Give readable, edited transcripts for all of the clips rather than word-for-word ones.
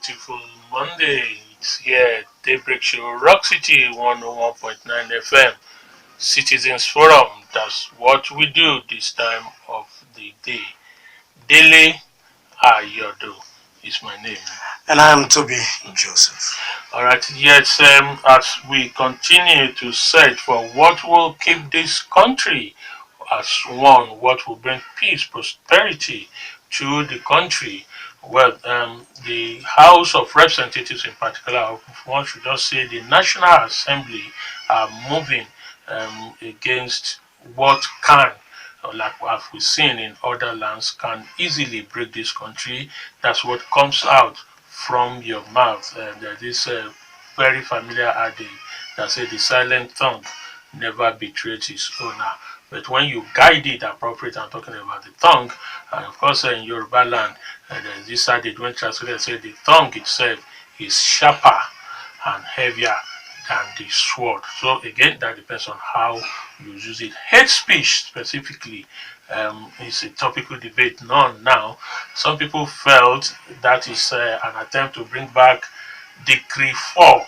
beautiful Monday. It's here, Daybreak Show, Rock City 101.9 FM, Citizens Forum. That's what we do this time of the day. Dele Ayodo is my name. And I'm Tobi Joseph. Alright, yes, as we continue to search for what will keep this country as one, what will bring peace, prosperity to the country. Well, the House of Representatives in particular, one should just say the National Assembly are moving against what can, like what we've seen in other lands, can easily break this country. That's what comes out from your mouth. There's this very familiar adage that says the silent tongue never betrays its owner. But when you guide it appropriate, I'm talking about the tongue, and of course in Yoruba land, there's this adage when translated say the tongue itself is sharper and heavier than the sword. So again, that depends on how you use it. Hate speech specifically is a topical debate known now. Some people felt that is an attempt to bring back Decree 4.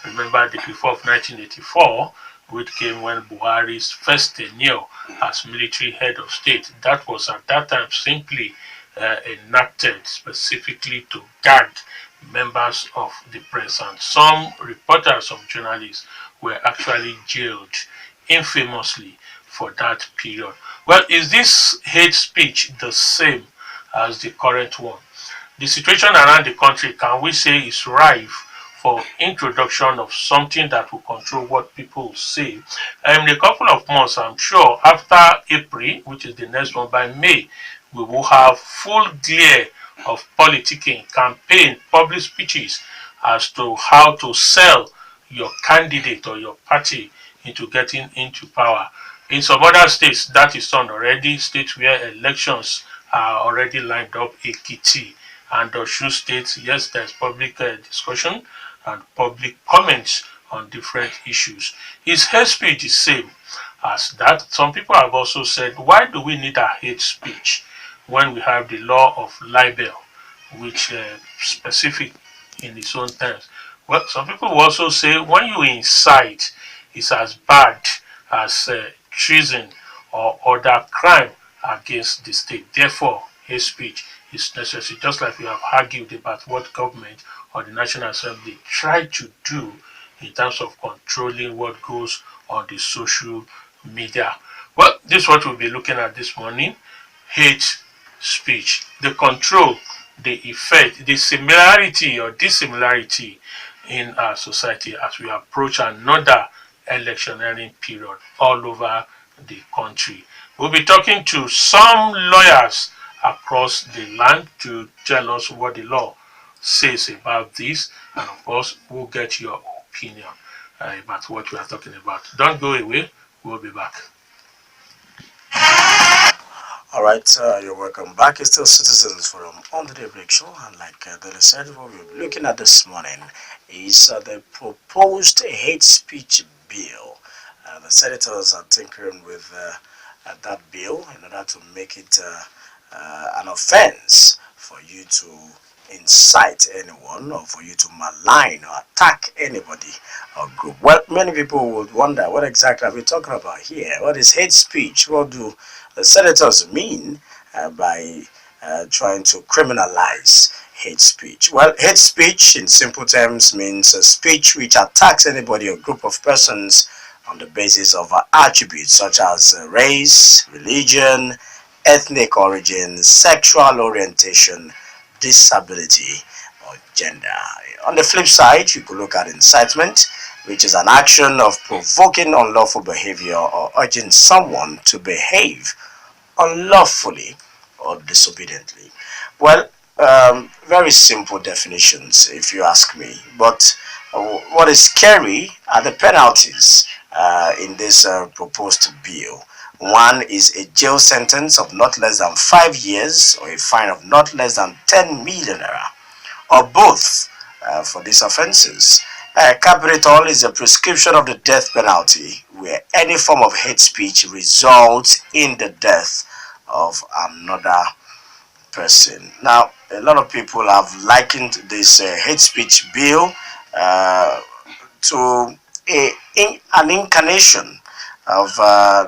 Remember Decree 4 of 1984, which came when Buhari's first tenure as military head of state. That was at that time simply enacted specifically to guard members of the press, and some reporters, some journalists were actually jailed infamously for that period. Well, is this hate speech the same as the current one? The situation around the country, can we say, is rife for introduction of something that will control what people say? In a couple of months, I'm sure, after April, which is the next one, by May, we will have full glare of politicking, campaign, public speeches as to how to sell your candidate or your party into getting into power. In some other states, that is done already, states where elections are already lined up, Ekiti and Osun states, yes, there's public discussion and public comments on different issues. Is hate speech the same as that? Some people have also said, why do we need a hate speech when we have the law of libel, which specific in its own terms? Well, some people will also say when you incite, it's as bad as treason or other crime against the state. Therefore, hate speech is necessary, just like we have argued about what government or the National Assembly try to do in terms of controlling what goes on the social media. Well, this is what we'll be looking at this morning. Hate speech, the control, the effect, the similarity or dissimilarity in our society as we approach another electioneering period all over the country. We'll be talking to some lawyers across the land to tell us what the law says about this, and of course, we'll get your opinion about what we are talking about. Don't go away, we'll be back. All right, you're welcome back. It's still Citizens Forum on the Daybreak Show, and like Dele said, what we're looking at this morning is the proposed hate speech bill. The senators are tinkering with that bill in order to make it an offense for you to incite anyone or for you to malign or attack anybody or group. Well, many people would wonder, what exactly are we talking about here? What is hate speech? What do the senators mean by trying to criminalize hate speech? Well, hate speech in simple terms means a speech which attacks anybody or group of persons on the basis of attributes such as race, religion, ethnic origin, sexual orientation, disability, or gender. On the flip side, you could look at incitement, which is an action of provoking unlawful behavior or urging someone to behave unlawfully or disobediently. Well, very simple definitions, if you ask me. But what is scary are the penalties in this proposed bill. One is a jail sentence of not less than 5 years or a fine of not less than 10 million naira, or both for these offenses. Capital is a prescription of the death penalty where any form of hate speech results in the death of another person. Now, a lot of people have likened this hate speech bill uh, to an incarnation of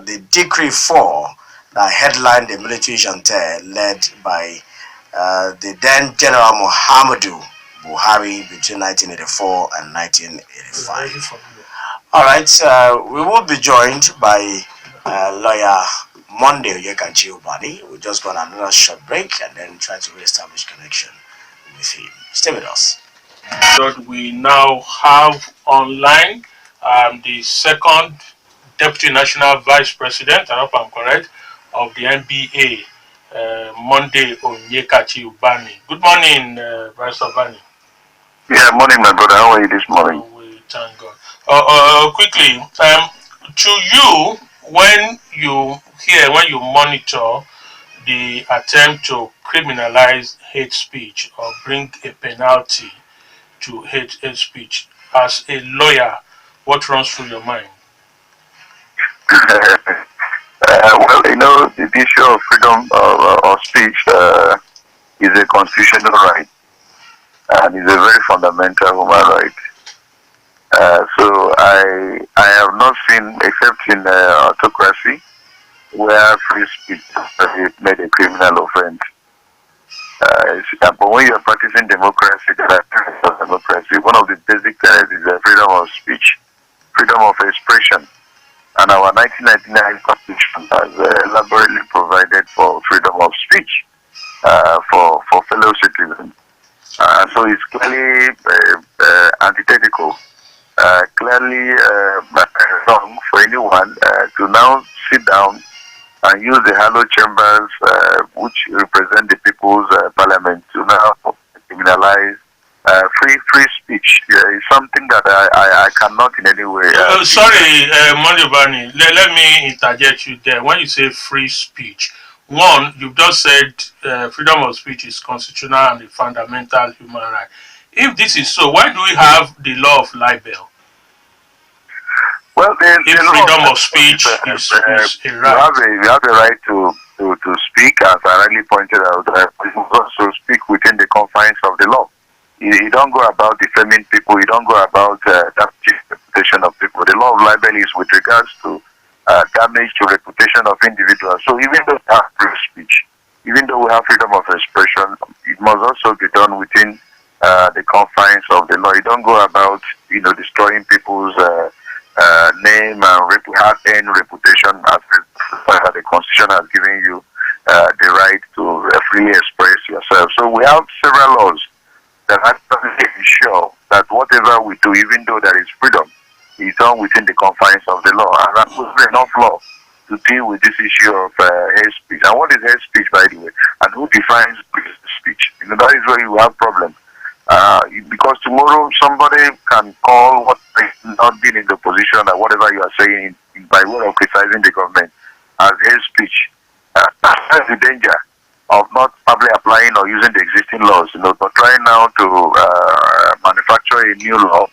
the Decree 4 that headlined the military junta led by the then General Muhammadu Buhari between 1984 and 1985. All right, we will be joined by lawyer Monday Onyekachi Ubani. We're just going to another short break and then try to reestablish connection with him. Stay with us. That we now have online the second Deputy National Vice President, I hope I'm correct, of the NBA, Monday Onyekachi Ubani. Good morning, Barrister Ubani. Yeah, morning, my brother. How are you this morning? We thank God. Quickly, to you, when you monitor the attempt to criminalize hate speech or bring a penalty to hate speech, as a lawyer, what runs through your mind? Well, the issue of freedom of speech is a constitutional right and is a very fundamental human right. So I have not seen, except in autocracy, where free speech is made a criminal offense. But when you are practicing democracy, democracy, one of the basic tenets is the freedom of speech, freedom of expression. And our 1999 Constitution has elaborately provided for freedom of speech for fellow citizens. So it's clearly antithetical, clearly wrong for anyone to now sit down and use the hallowed chambers, which represent the people's parliament, to now criminalize free speech. It's something that I cannot in any way. Sorry, Monday let me interject you there. When you say free speech, one, you've just said freedom of speech is constitutional and a fundamental human right. If this is so, why do we have the law of libel? Well, if freedom of speech is a right. You have a right to speak, as I rightly pointed out. You must also speak within the confines of the law. You don't go about defaming people. You don't go about damaging the reputation of people. The law of libel is with regards to damage to reputation of individuals. So even though we have free speech, even though we have freedom of expression, it must also be done within the confines of the law. You don't go about destroying people's name and hard-earned reputation, as the Constitution has given you the right to freely express yourself. So we have several laws that actually ensure that whatever we do, even though there is freedom, is done within the confines of the law. And that's enough law to deal with this issue of hate speech. And what is hate speech, by the way? And who defines speech? That is where you have problems. Because tomorrow somebody can call what not being in the position that whatever you are saying by way of criticizing the government as hate speech. That's the danger of not probably applying or using the existing laws, but trying now to manufacture a new law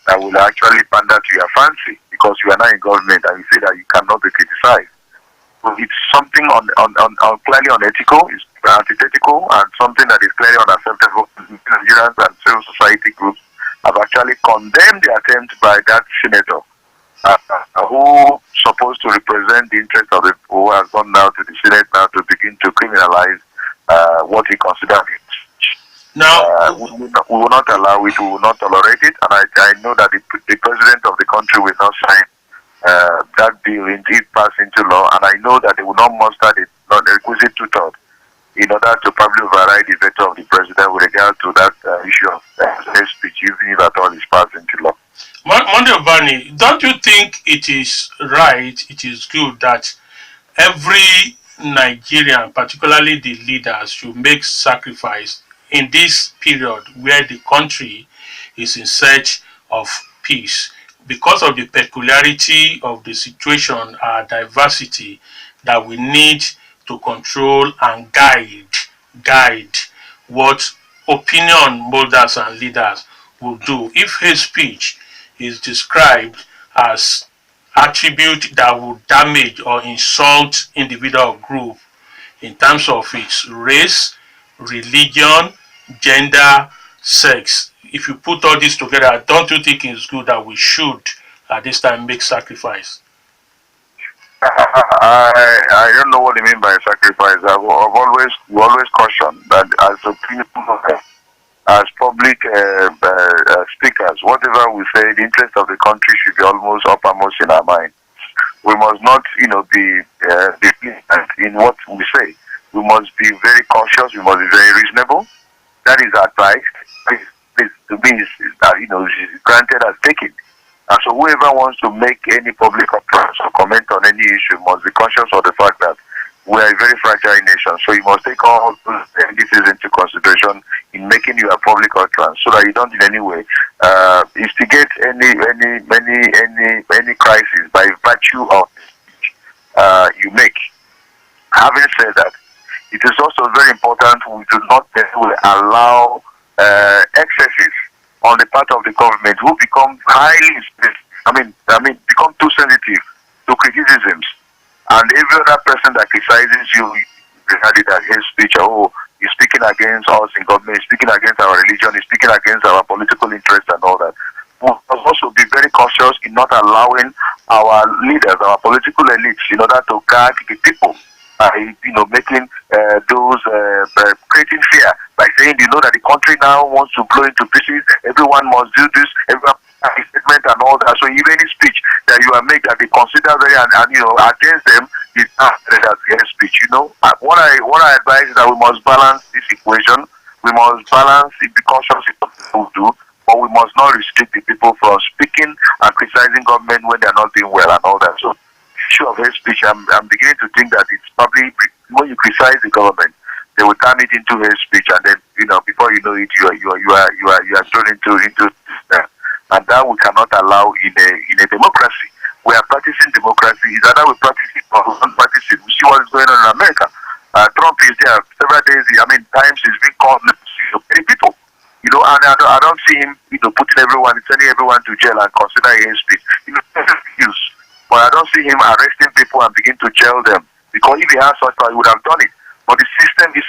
that will actually pander to your fancy because you are not in government and you say that you cannot be criticized. So it's something clearly unethical, it's antithetical, and something that is clearly unacceptable. Nigerians and civil society groups have actually condemned the attempt by that senator who supposed to represent the interest of the people, who has gone now to the Senate now to begin to criminalize what he considers. Now, we will not allow it, we will not tolerate it, and I know that the president of the country will not sign that bill indeed pass into law, and I know that they will not muster the requisite two-thirds in order to probably override the veto of the president with regard to that issue of hate speech, even if at all is passed into law. Monday Ubani, don't you think it is right, it is good that every Nigerian, particularly the leaders, should make sacrifice in this period where the country is in search of peace because of the peculiarity of the situation, our diversity, that we need to control and guide what opinion molders and leaders will do. If hate speech is described as attribute that will damage or insult individual or group in terms of its race, religion, gender, sex. If you put all this together, don't you think it's good that we should at this time make sacrifice? I don't know what you mean by sacrifice. I've always cautioned that as a people, as public speakers, whatever we say, the interest of the country should be almost uppermost in our mind. We must not, be flippant in what we say. We must be very cautious. We must be very reasonable. That is advice. This to me is granted as taken. And so whoever wants to make any public appearance or comment on any issue must be conscious of the fact that we are a very fragile nation. So you must take all those indices into consideration in making your public utterance, so that you don't in any way instigate any crisis by virtue of you make. Having said that, it is also very important we do not allow excesses on the part of the government, who become become too sensitive to criticisms. And every other person that criticizes you, regard it as hate speech. Oh, he's speaking against us in government, he's speaking against our religion, he's speaking against our political interests and all that. We must also be very cautious in not allowing our leaders, our political elites, in order to gag the people, making those creating fear by saying, that the country now wants to blow into pieces, everyone must do this, everyone statement and all that. So if any speech that you are making that they consider very against them is not as their speech. What I advise is that we must balance this equation. We must balance it, be cautious in what people do, but we must not restrict the people from speaking and criticizing government when they are not doing well and all that. So issue of hate speech, I'm beginning to think that it's probably when you criticize the government, they will turn it into hate speech, and then before you know it, you are thrown into and that we cannot allow in a democracy. We are practicing democracy. It's either we practice it or we don't practice it. We see what is going on in America. Trump is there several days. Times he's been called to pay people. And I don't see him, putting sending everyone to jail and consider hate speech. Use. But I don't see him arresting people and begin to jail them, because if he had such power, he would have done it. But the system is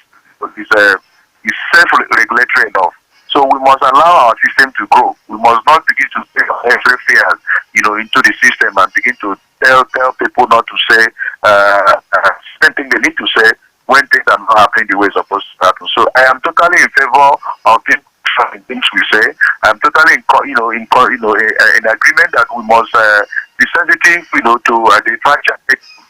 self-regulatory enough. So we must allow our system to grow. We must not begin to take every fear, into the system and begin to tell people not to say same thing they need to say when things are not happening the way it's supposed to happen. So I am totally in favor of things we say. I'm totally in agreement that we must be sensitive, to the fragile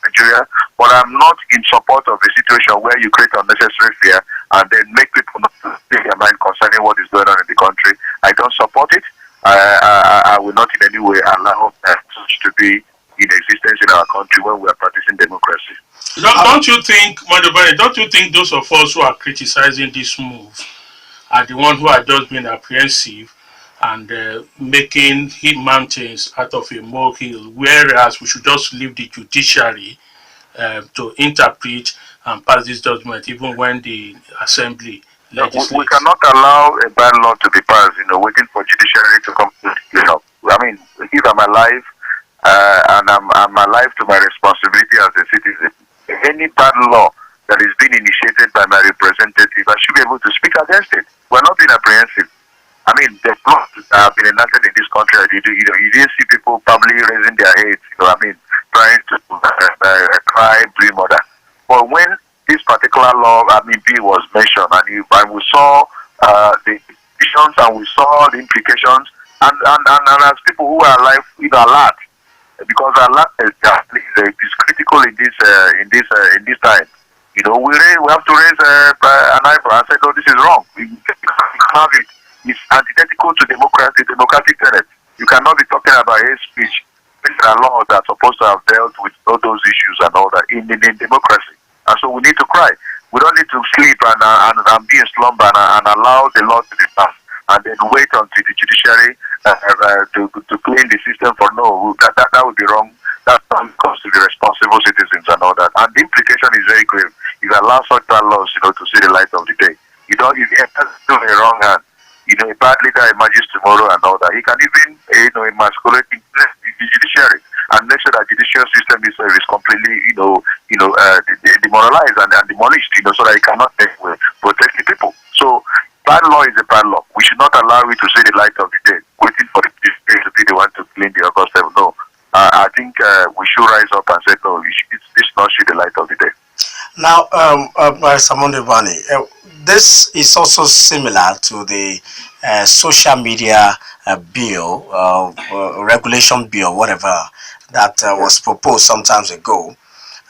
Nigeria, but I'm not in support of a situation where you create unnecessary fear and then make people not take their mind concerning what is going on in the country. I don't support it. I will not in any way allow such to be in existence in our country when we are practicing democracy. Don't you think, Madhubani, don't you think those of us who are criticizing this move are the ones who are just being apprehensive and making mountains out of a molehill, whereas we should just leave the judiciary to interpret and pass this judgment even when the assembly legislates? We cannot allow a bad law to be passed, waiting for judiciary to come. If I'm alive and I'm alive to my responsibility as a citizen, any bad law that is being initiated by my representative, I should be able to speak against it. We're not being apprehensive. The laws that have been enacted in this country, you didn't see people probably raising their heads, trying to cry, blame murder. But when this particular law, bill was mentioned, and we saw the implications and we saw the implications, and as people who are alive, alert, because alert is critical in this time. We have to raise an eyebrow and say, no, this is wrong. You can't have it. It's antithetical to democratic tenets. You cannot be talking about hate speech. These are laws that are supposed to have dealt with all those issues and all that in democracy. And so we need to cry. We don't need to sleep and be in slumber and allow the law to be passed and then wait until the judiciary to clean the system for no. That would be wrong. That comes to the responsible citizens and all that. And the implication is very grave. You allow such bad laws, to see the light of the day. If it enters into a wrong hand, a bad leader emerges tomorrow and all that. He can even, emasculate the judiciary. and make sure that judicial system itself is completely, demoralized and demolished, so that it cannot protect the people. So bad law is a bad law. We should not allow it to see the light of the day, waiting for the judiciary to be the one to clean the August level. No. I think we should rise up and say, no, this not see the light of the day. Now, Ubani, this is also similar to the social media bill, regulation bill, whatever, that was proposed some time ago.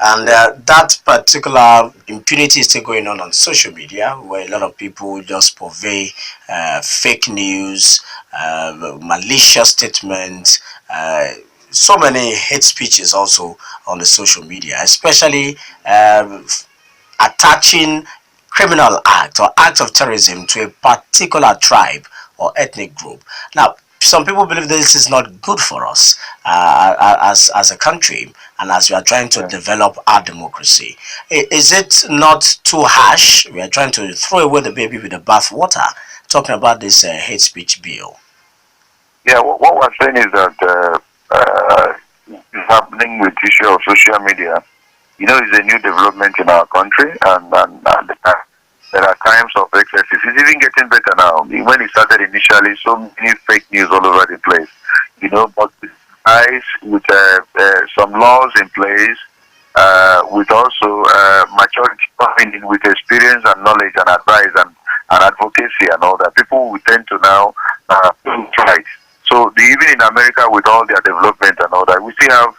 And that particular impunity is still going on social media, where a lot of people just purvey fake news, malicious statements, so many hate speeches also on the social media, especially attaching criminal act or act of terrorism to a particular tribe or ethnic group. Now, some people believe this is not good for us as a country, and as we are trying to develop our democracy. Is it not too harsh? We are trying to throw away the baby with the bathwater, talking about this hate speech bill. Yeah, what we're saying is that it's happening with the issue of social media. It's a new development in our country, and there are times of excesses. It's even getting better now. When it started initially, so many fake news all over the place. But with some laws in place, with also maturity coming in with experience and knowledge and advice and advocacy and all that, people will tend to now right. So even in America, with all their development and all that, we still have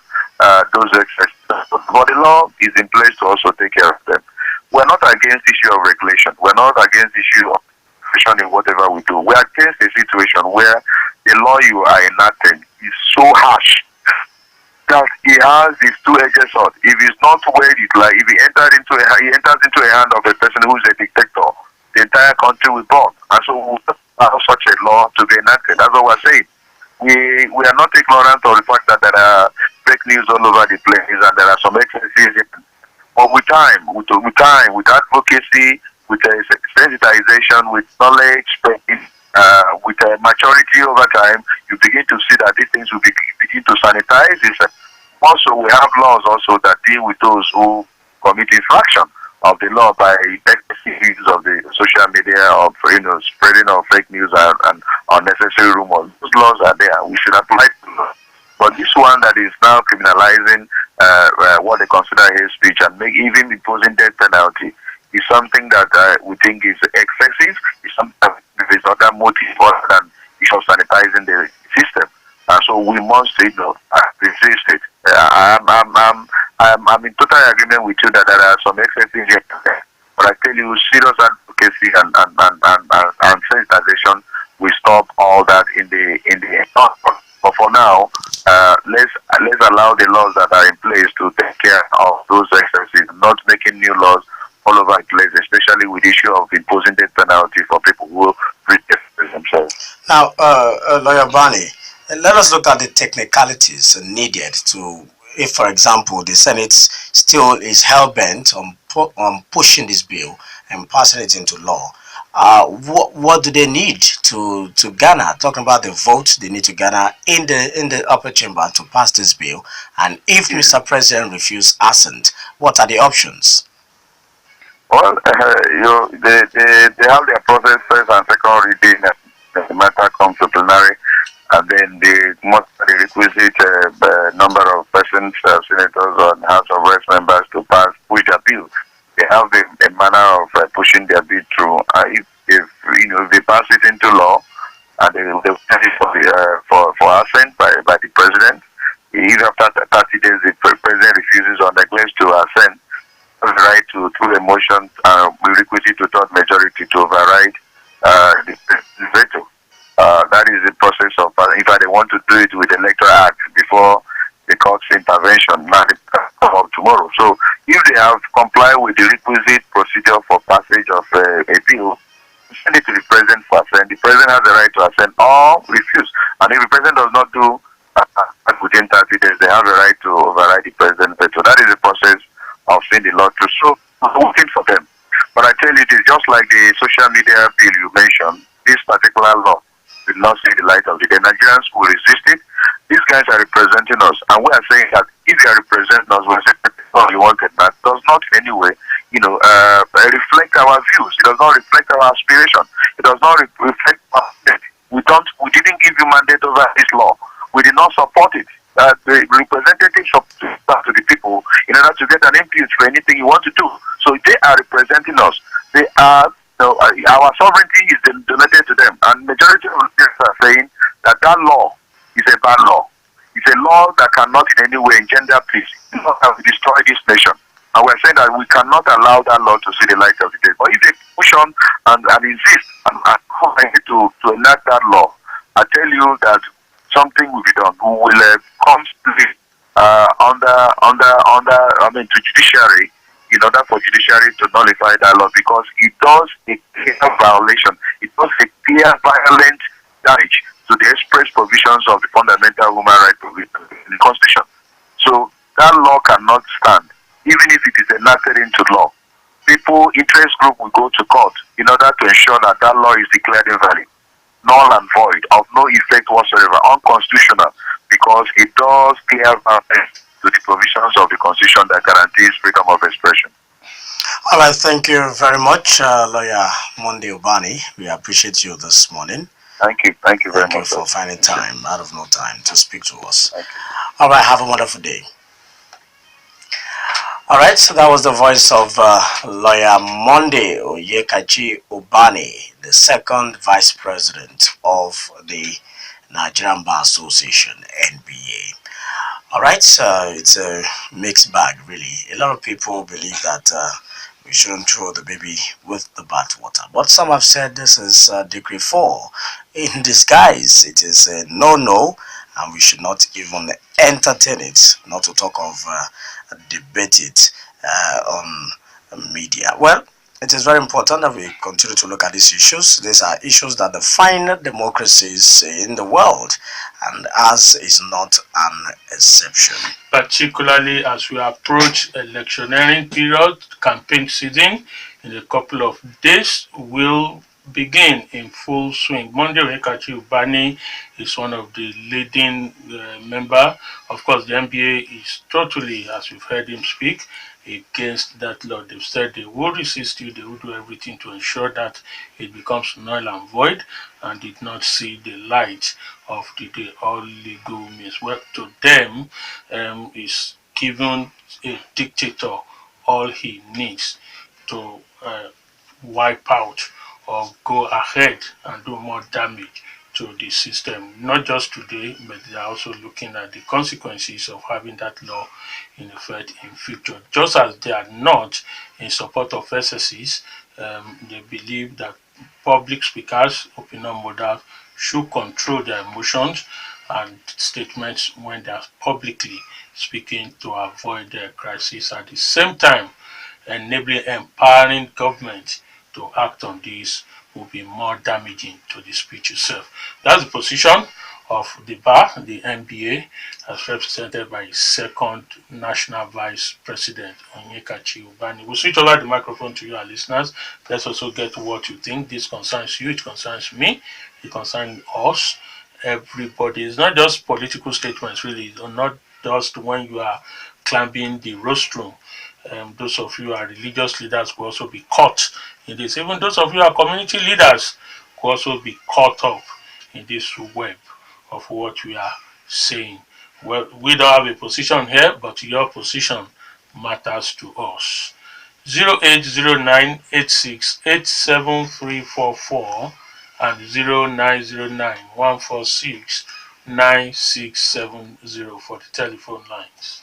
those excesses. But the law is in place to also take care of them. We're not against the issue of regulation. We're not against the issue of regulation in whatever we do. We're against a situation where the law you are enacting is so harsh that it has these two-edged sword. If it's not well utilized, if it enters into a hand of a person who's a dictator, the entire country will burn. And so we allow such a law to be enacted. That's what we're saying. We are not ignorant of the fact that there are fake news all over the place and there are some excesses. But with time, with advocacy, with sensitization, with knowledge, with maturity over time, you begin to see that these things will begin to sanitize. Also, we have laws also that deal with those who commit infraction of the law by excessive use of the social media, of spreading of fake news and unnecessary rumors. Those laws are there. We should apply to them. But this one that is now criminalizing what they consider hate speech and even imposing death penalty is something that we think is excessive. It's something that is other motive other than issue of sanitizing the system. So we must, resist it. I'm in total agreement with you that there are some excesses here, but I tell you, serious advocacy and sensitization will stop all that in the but for now, let's allow the laws that are in place to take care of those excesses, not making new laws all over the place, especially with the issue of imposing death penalty for people who protect themselves. Now, Lawyer Barney, let us look at the technicalities needed to, if, for example, the Senate still is hell-bent on pushing this bill and passing it into law. What do they need to garner? Talking about the votes they need to garner in the upper chamber to pass this bill, and if Mr. President refuses assent, what are the options? Well, they have their process first and second reading. The matter comes to plenary, and then the requisite number of persons, senators and House of Reps members to push their bill. They have a manner of pushing their bill through. If they pass it into law, and they send it for assent by the president. If after 30 days the president refuses or neglects to assent, has the right to, through a motion, requisite to third majority to override the veto. That is the process of, if they want to do it with the Electoral Act before the court's intervention, not of tomorrow. So if they have complied with the requisite procedure for passage of a bill, send it to the president for assent. The president has the right to assent or refuse. And if the president does not do within 30 days, they have the right to override the president's veto. That is the process of seeing the law through. So I'm working for them. But I tell you, it is just like the social media bill you mentioned. This particular law will not see the light of the day. Nigerians will resist it. These guys are representing us, and we are saying that if they are representing us, we're saying oh, you wanted that does not in any way, reflect our views. It does not reflect our aspiration. It does not reflect our mandate. We didn't give you mandate over this law. We did not support it. The representatives of to the people in order to get an input for anything you want to do. So they are representing us. They are, our sovereignty is donated to them, and majority of the are saying that that law is a bad law. It's a law that cannot in any way engender peace. It's not that we destroy this nation. And we're saying that we cannot allow that law to see the light of the day. But if they push on and insist and to enact that law, I tell you that something will be done. We will come to judiciary in order for judiciary to nullify that law, because it does a clear violation. It does a clear violent damage to the express provisions of the fundamental human rights in the Constitution. So that law cannot stand, even if it is enacted into law. People, interest group will go to court in order to ensure that that law is declared invalid, null and void, of no effect whatsoever, unconstitutional, because it does clear violence to the provisions of the Constitution that guarantees freedom of expression. All right, thank you very much, Lawyer Monday Ubani. We appreciate you this morning. Thank you very much. Thank you for finding time, out of no time, to speak to us. All right, have a wonderful day. All right, so that was the voice of Lawyer Monday Onyekachi Ubani, the second vice president of the Nigerian Bar Association, NBA. All right, it's a mixed bag, really. A lot of people believe that we shouldn't throw the baby with the bathwater. But some have said this is Decree 4 in disguise. It is a no-no, and we should not even entertain it, not to talk of debate it on media. Well, it is very important that we continue to look at these issues. These are issues that define democracies in the world, and ours is not an exception. Particularly as we approach electioneering period, campaign season, in a couple of days will begin in full swing. Monday Onyekachi Ubani is one of the leading member. Of course, the NBA is totally, as we've heard him speak, against that law. They've said they will resist you, they will do everything to ensure that it becomes null and void and did not see the light of the day, all legal means. Well, to them, is given a dictator all he needs to wipe out or go ahead and do more damage to the system. Not just today, but they are also looking at the consequences of having that law in effect in future. Just as they are not in support of SSEs, they believe that public speakers, opinion models, should control their emotions and statements when they are publicly speaking to avoid the crisis. At the same time, enabling, empowering government to act on this will be more damaging to the speech itself. That's the position of the bar, the NBA, as represented by second national vice president Onyekachi Ubani. We'll switch over the microphone to you, our listeners. Let's also get what you think. This concerns you, it concerns me, it concerns us, everybody. It's not just political statements, really, or not just when you are climbing the rostrum. Those of you who are religious leaders will also be caught in this. Even those of you who are community leaders will also be caught up in this web of what we are saying. Well, we don't have a position here, but your position matters to us. 0809868734 and 090914696670 for the telephone lines.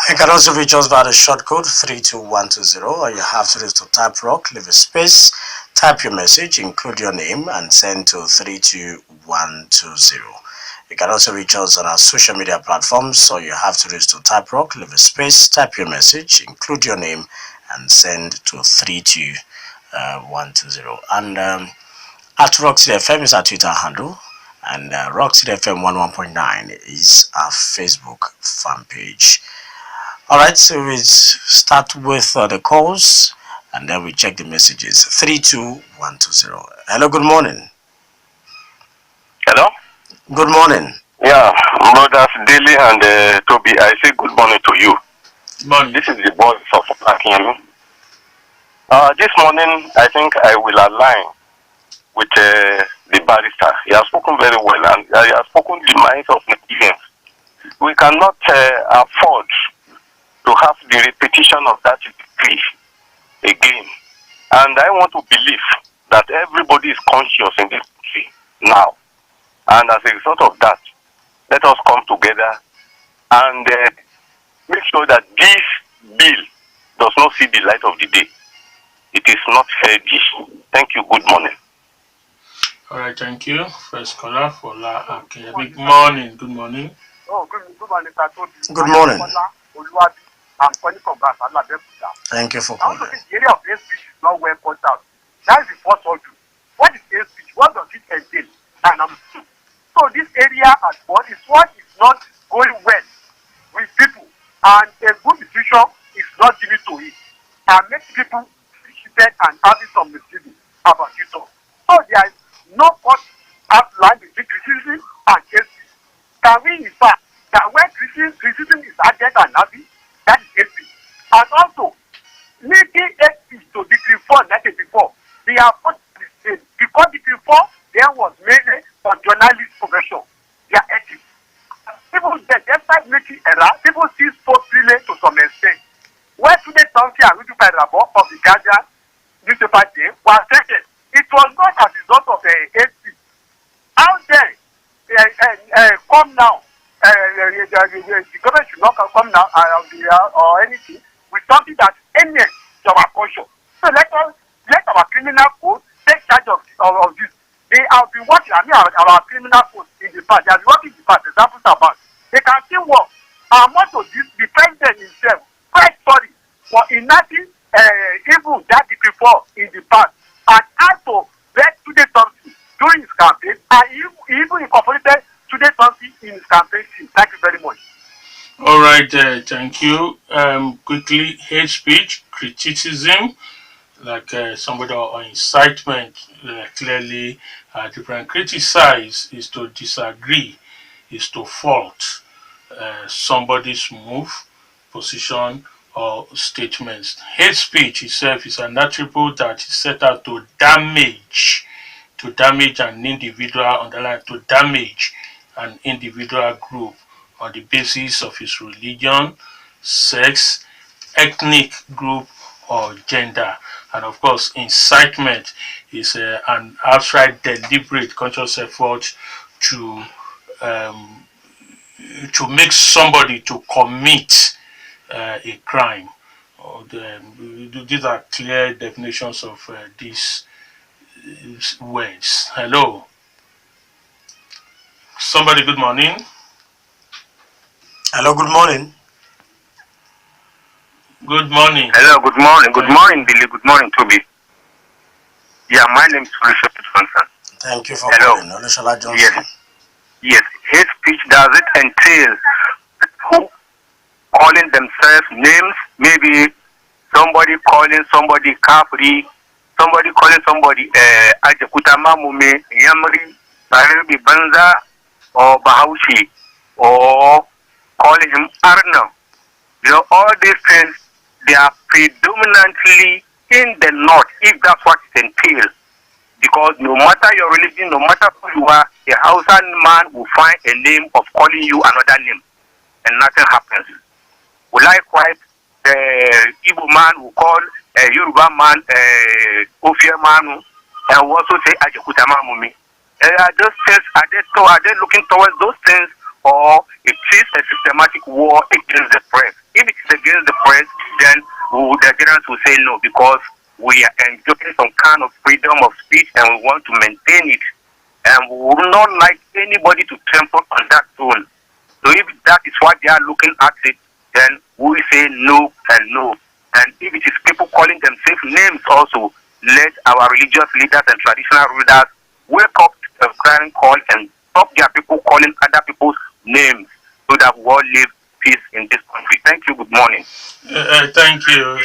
You can also reach us via the short code 32120. All you have to do is to type rock, leave a space, type your message, include your name, and send to 32120. You can also reach us on our social media platforms. All you have to do is to type rock, leave a space, type your message, include your name, and send to 32120. And at Rock City FM is our Twitter handle, and Rock City FM 11.9 is our Facebook fan page. All right, so we start with the calls, and then we check the messages. 32120. Hello, good morning. Hello? Good morning. Yeah, brothers Dele and Tobi, I say good morning to you. Morning. This is the voice of Akin. This morning, I think I will align with the barrister. He has spoken very well, and he has spoken the minds of Nigerians. We cannot afford to have the repetition of that decree again. And I want to believe that everybody is conscious in this country now. And as a result of that, let us come together and make sure that this bill does not see the light of the day. It is not fair dish. Thank you. Good morning. All right, thank you. First caller for La Akin. Good morning. Good morning. Oh, good morning, Mr. Tobi. Good morning. I'm calling from Basala. Thank you for I also calling. think the area of hate speech is not well put out. That is the first issue. What is hate speech? What does it entail? And so this area at what is not going well with people, and a good decision is not given to it, and makes people cheated and having some misgiving about it all. So there is no court outline between criticism and hate speech. Can we infer that when criticism is added and happy, that is hate speech? And also, making hate speech to Decree 4 1984, they are both the same. Because Decree 4 there was mainly on journalist profession, their ethics. People that despite making error, people still spoke freely to some extent. When today Tonki and Rudu Pairabo of the Guardian newspaper day was taken, it was not as a result of hate speech. How then come now? The government should not come now or anything with something that emanates to our culture. So let our criminal code take charge of this. They have been working. I mean, our criminal code in the past. They have been working in the past. Examples about they can still work. And more to this, the president himself quite sorry for enacting even that decree before in the past and had to bet today something during his campaign, and he even incorporated today something in his campaign. Thank you very much. All right, thank you. Quickly, hate speech, criticism, like somebody or incitement, clearly different. Criticize is to disagree, is to fault somebody's move, position, or statements. Hate speech itself is an attribute that is set out to damage an individual, underline to damage an individual group on the basis of his religion, sex, ethnic group, or gender. And of course, incitement is an outright, deliberate, conscious effort to um, make somebody to commit a crime. These are clear definitions of these words. Hello, somebody. Good morning. Hello, good morning. Good morning. Hello, good morning. Good morning, Billy. Good morning, Toby. Yeah, my name is Richard Johnson. Thank you for Hello. calling. Olushola Johnson. Yes. Hate speech, does it entail people calling themselves names? Maybe somebody calling somebody Capri, somebody calling somebody Ajakutama Mume, Yamri, Baribi Banza, or Bahaushi, or calling him Arno. You know, all these things, they are predominantly in the north, if that's what it entails. Because no matter your religion, no matter who you are, a Hausa man will find a name of calling you another name, and nothing happens. Well, likewise, the Igbo man will call a Yoruba man, Ofia man, and will also say Ajekutama Mumi. Are those things, are they looking towards those things, or it is a systematic war against the press? If it is against the press, then the Nigerians will say no, because we are enjoying some kind of freedom of speech and we want to maintain it. And we would not like anybody to trample on that throne. So if that is what they are looking at it, then we say no and no. And if it is people calling themselves names also, let our religious leaders and traditional rulers wake up to the crying call and stop their people calling other people's names so that we all live peace in this country. Thank you. Good morning. Thank you.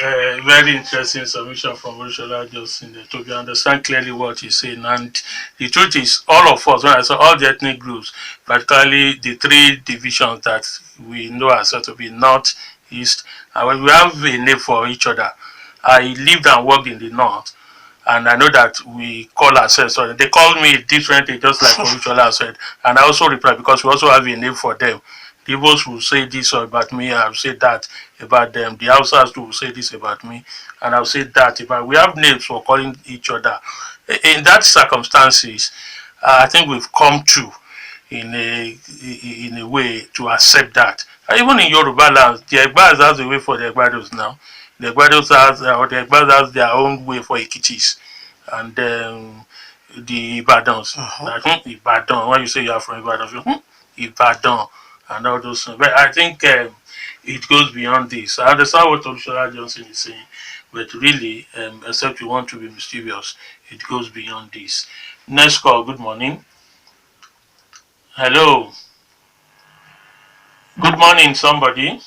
Very interesting submission from Ursula just in the Tobi. Understand clearly what he's saying. And the truth is, all of us, when I saw all the ethnic groups, particularly the three divisions that we know as to be North, East, and we have a name for each other. I lived and worked in the North, and I know that we call ourselves, so they call me differently, just like Ursula said. And I also reply because we also have a name for them. The Igbos will say this about me, I'll say that about them. The Hausas will say this about me, and I'll say that about. We have names for calling each other. In that circumstances, I think we've come to in a way to accept that. And even in Yoruba land, the Egbas has a way for the Egbados now. The Egbados has or the Egbas has their own way for Ekitis, and the Ibadans. I think Ibadan. When you say you are from Ibadan, Ibadan and all those things. But I think it goes beyond this. I understand what Olushola Johnson is saying, but really, except you want to be mischievous, it goes beyond this. Next call. Good morning. Hello. Good morning, somebody.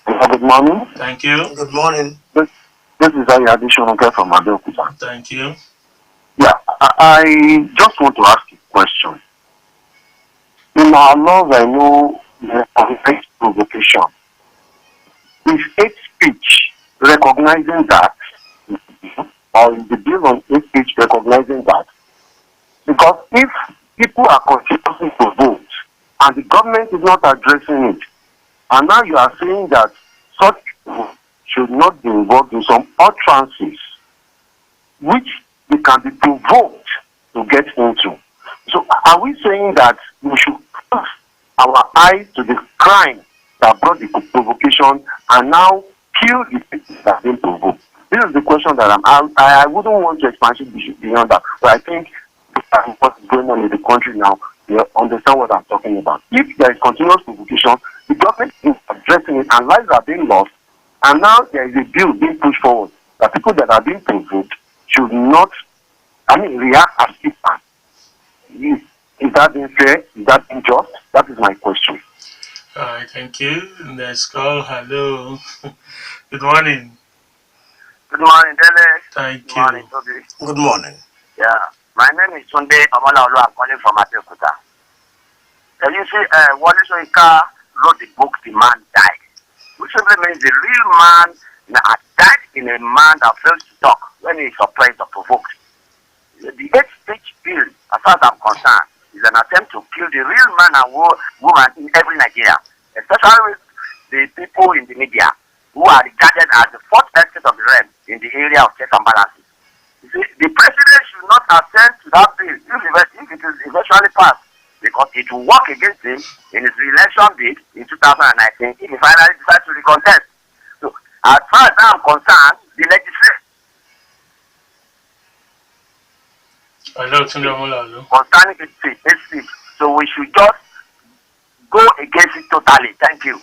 Good morning. Thank you. Good morning. This is Ayodo from Adetunji. Thank you. Yeah, I just want to ask you a question. In our laws, I know there is provocation. Is hate speech recognizing that, or is the bill on hate speech recognizing that? Because if people are continuing to vote and the government is not addressing it, and now you are saying that such people should not be involved in some utterances which they can be provoked to get into. So are we saying that we should close our eyes to the crime that brought the provocation and now kill the people that have been provoked? This is the question that I wouldn't want to expand beyond that, but I think what is going on in the country now, you understand what I'm talking about. If there is continuous provocation, the government is addressing it and lives are being lost, and now there is a bill being pushed forward that people that are being provoked should not, react as people. Is that unfair? Is that unjust? That is my question. All right, thank you. Next call. Hello. Good morning. Good morning, Dele. Thank Good morning, you. Tobi. Good morning. Yeah, my name is Sunday Omalaolu. I'm calling from Abeokuta. You see, Wole Soyinka wrote the book The Man Died, which simply means the real man died in a man that fails to talk when he is suppressed or provoked. The hate speech bill, as far as I'm concerned, is an attempt to kill the real man and woman in every Nigeria, especially with the people in the media who are regarded as the fourth estate of the realm in the area of checks and balances. You see, the president should not assent to that bill if it is eventually passed, because it will work against him in his re-election bid in 2019 if he finally decides to recontest. So, as far as I'm concerned, the legislation concerning hate speech, so we should just go against it totally. Thank you.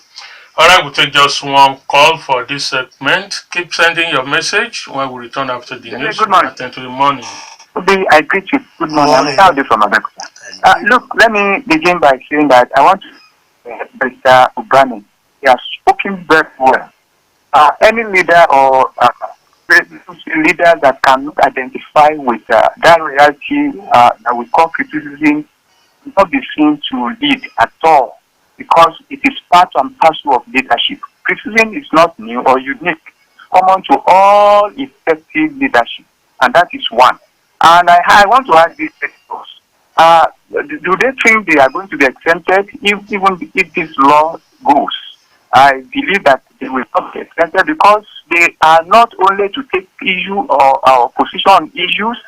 All right, we'll take just one call for this segment. Keep sending your message when we return after the news. Good morning. Attend to the morning. I greet you. Good morning. I'm from Adetunji. Look, let me begin by saying that I want to Mr. Ubani. He has spoken very well. Any leader or leader that cannot identify with that reality that we call criticism will not be seen to lead at all, because it is part and parcel of leadership. Criticism is not new or unique. It's common to all effective leadership, and that is one. And I want to ask these questions. Do they think they are going to be exempted even if this law goes? I believe that they will not be exempted, because they are not only to take issue or position on issues,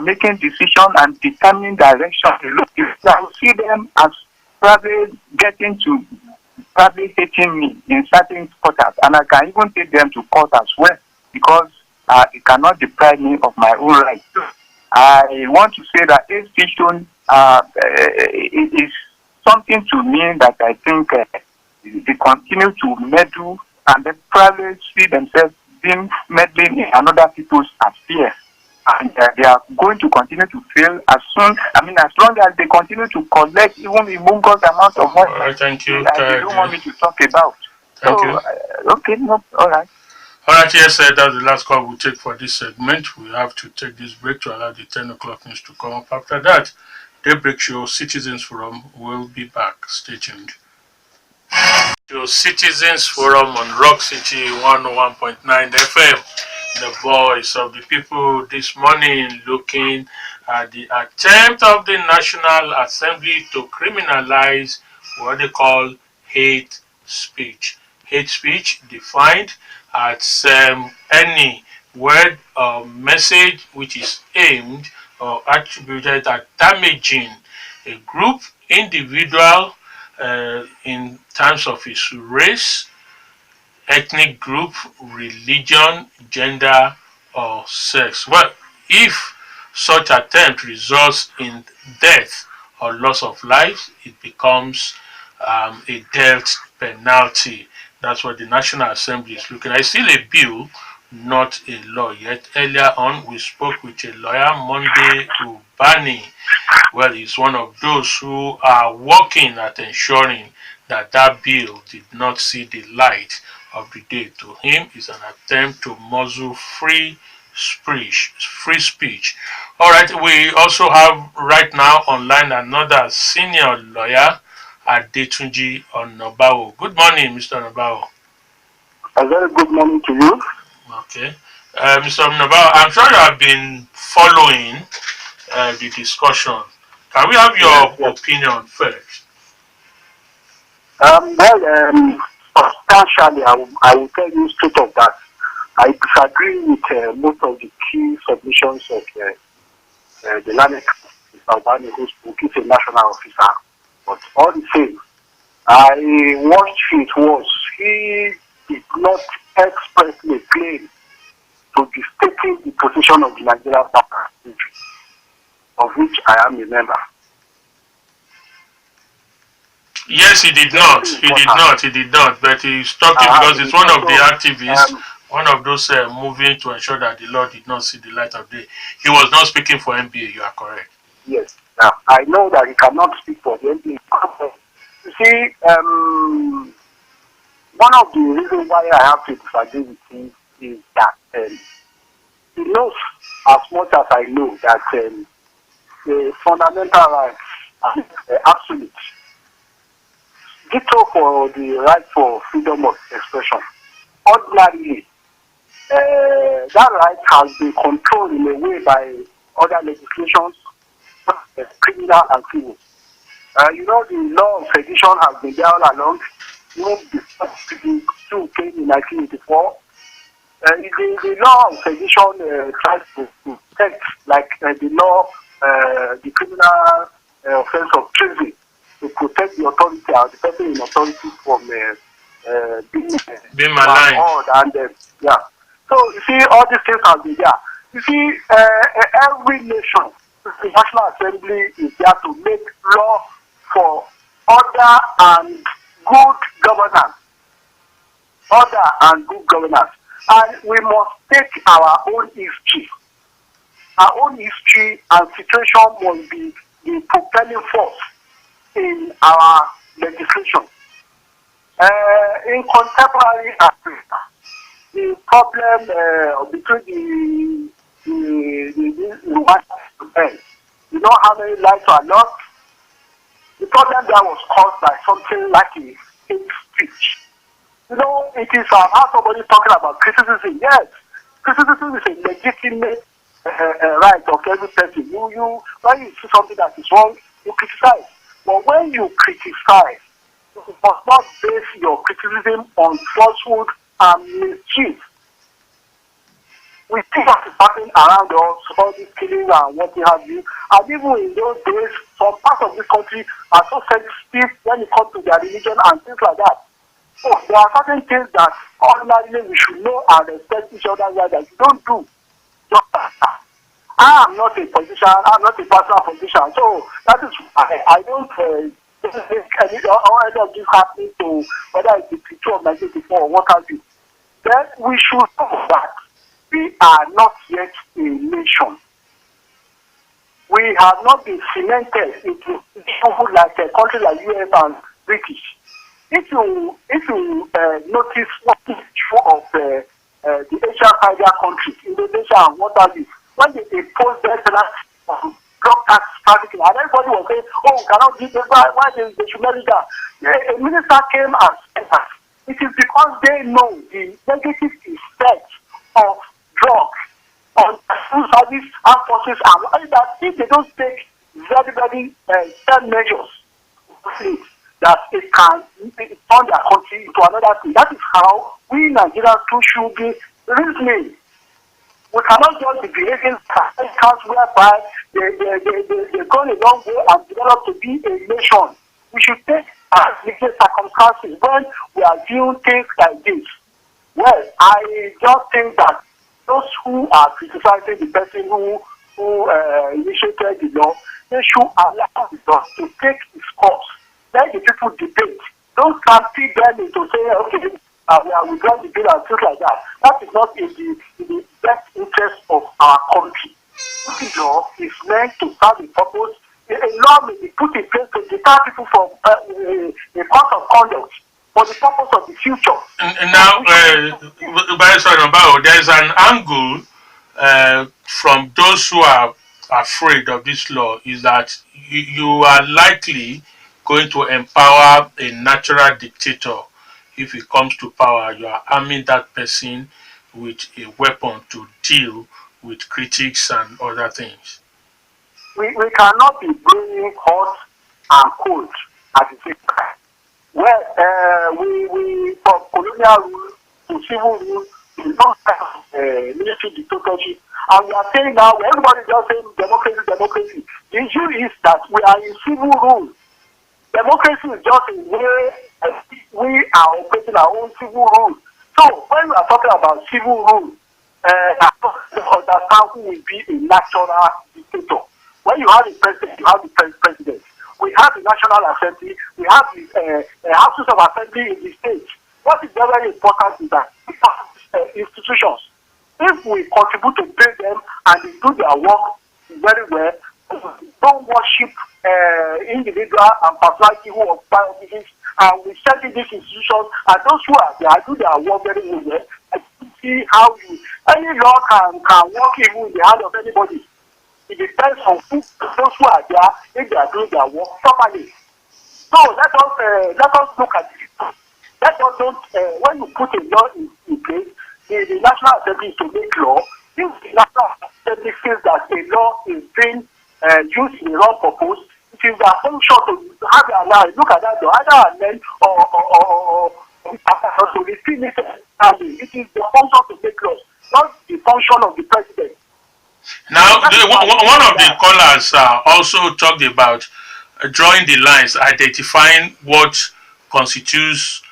making decision and determining direction. Look, I will see them as probably hating me in certain quarters, and I can even take them to court as well, because it cannot deprive me of my own rights. I want to say that institution is something to me that I think they continue to meddle, and they probably see themselves being meddling in another people's affairs. And they are going to continue to fail as long as they continue to collect even humongous amount of money. All right, thank you. They don't want me to talk about. Thank you. Okay, no, all right. All right, yes, that's the last call we'll take for this segment. We have to take this break to allow the 10 o'clock news to come up. After that, Daybreak Show Citizens Forum will be back. Stay tuned. To Citizens Forum on Rock City 101.9 FM, the voice of the people this morning, looking at the attempt of the National Assembly to criminalize what they call hate speech. Hate speech defined as any word or message which is aimed or attributed at damaging a group, individual, in terms of its race, ethnic group, religion, gender, or sex. Well, if such attempt results in death or loss of life, it becomes a death penalty. That's what the National Assembly is looking at. It's still a bill, not a law yet. Earlier on, we spoke with a lawyer, Monday Ubani. Well, he's one of those who are working at ensuring that that bill did not see the light of the day. To him, it's an attempt to muzzle free speech. Free speech. All right. We also have right now online another senior lawyer, Adetunji Onabawo. Good morning, Mr. Onabawo. A very good morning to you. Okay. Mr. Onabawo, I'm sure you have been following the discussion. Can we have your opinion first? Substantially, I will tell you straight of that. I disagree with most of the key submissions of the landed Ubani, who is a national officer. But all the same, I watched it was he did not expressly claim to be stating the position of the Nigerian Barristers, of which I am a member. Yes, he did not. He did not. But he's talking because it's one of the activists, one of those moving to ensure that the law did not see the light of day. He was not speaking for NBA. You are correct. Yes. Now, I know that he cannot speak for the NBA. You see, one of the reasons why I have to disagree with him is that he knows as much as I know that the fundamental rights are absolute. Ditto for the right for freedom of expression. Ordinarily, that right has been controlled in a way by other legislations, criminal and civil. You know, the law of sedition has been there all along. Even before the two came in 1984. The law of sedition tries to protect, like the law, the criminal offense of treason, to protect the authority or the person in authority from being maligned. And yeah. So you see, all these things have been there. You see, every nation, the National Assembly is there to make law for order and good governance. Order and good governance. And we must take our own history. Our own history and situation must be the propelling force in our legislation. In contemporary Africa, the problem between the white and you know how many lives are lost? The problem there was caused by something like a hate speech. You know, it is how somebody talking about criticism. Yes, criticism is a legitimate right of every person. You when you see something that is wrong, you criticize. But when you criticize, you must not base your criticism on falsehood and mischief. We see what is happening around us, all these killings and what have you. And even in those days, some parts of this country are so sensitive when it comes to their religion and things like that. So there are certain things that ordinarily we should know and respect each other that you don't do. I am not a politician, I'm not a personal politician, so that is why I don't think any of this happening to whether it's the picture of 1984 or what have you. Then we should know that we are not yet a nation. We have not been cemented into like a country like US and British. if you notice what is true of the Asian Tiger countries, Indonesia and what have you, when they imposed their drug tax trafficking, and everybody was saying, oh, we cannot give them, why they should marry that? A minister came and said that it is because they know the negative effects of drugs on food service and forces, and that if they don't take very, very firm measures, that it can turn their country into another thing. That is how we Nigerians too should be reasoning. We cannot just be behaving as whereby they gone a long way and develop to be a nation. We should take limited circumstances when we are viewing things like this. Well, I just think that those who are criticizing the person who initiated the law, they should allow the law to take its course. Let the people debate. Don't stampede them into saying, okay, we are withdrawing the bill and things like that. That is not in the best interest of our country. This law is meant to serve a purpose. A law may be put in place to deter people from a course of conduct for the purpose of the future. Now, Barrister Onabawo, there is an angle from those who are afraid of this law, is that you are likely going to empower a natural dictator. If it comes to power, you are arming that person with a weapon to deal with critics and other things. We cannot be bringing hot and cold at the same time. Well, we from colonial rule to civil rule, we don't have military dictatorship. And we are saying now, everybody just saying democracy, democracy. The issue is that we are in civil rule. Democracy is just a way we are operating our own civil rule. So when we are talking about civil rule, understand who will be a natural dictator. When you have the president, you have the president. We have the National Assembly, we have the houses of assembly in the states. What is very important is that institutions, if we contribute to pay them and they do their work very well, don't worship individual and personality who occupy offices, and we study these institutions, and those who are there do their work very well. And see how any law can work even in the hand of anybody. It depends on those who are there, if they are doing their work properly. So let us look at it. Let us don't when you put a law in place, the National Assembly is to make law. If the National Assembly feels that a law is being used in the wrong purpose, it is their function to have their line. Look at that law, either amend or to repeal it. It is the function to make laws, not the function of the president. Now, one of the callers also talked about drawing the lines, identifying what constitutes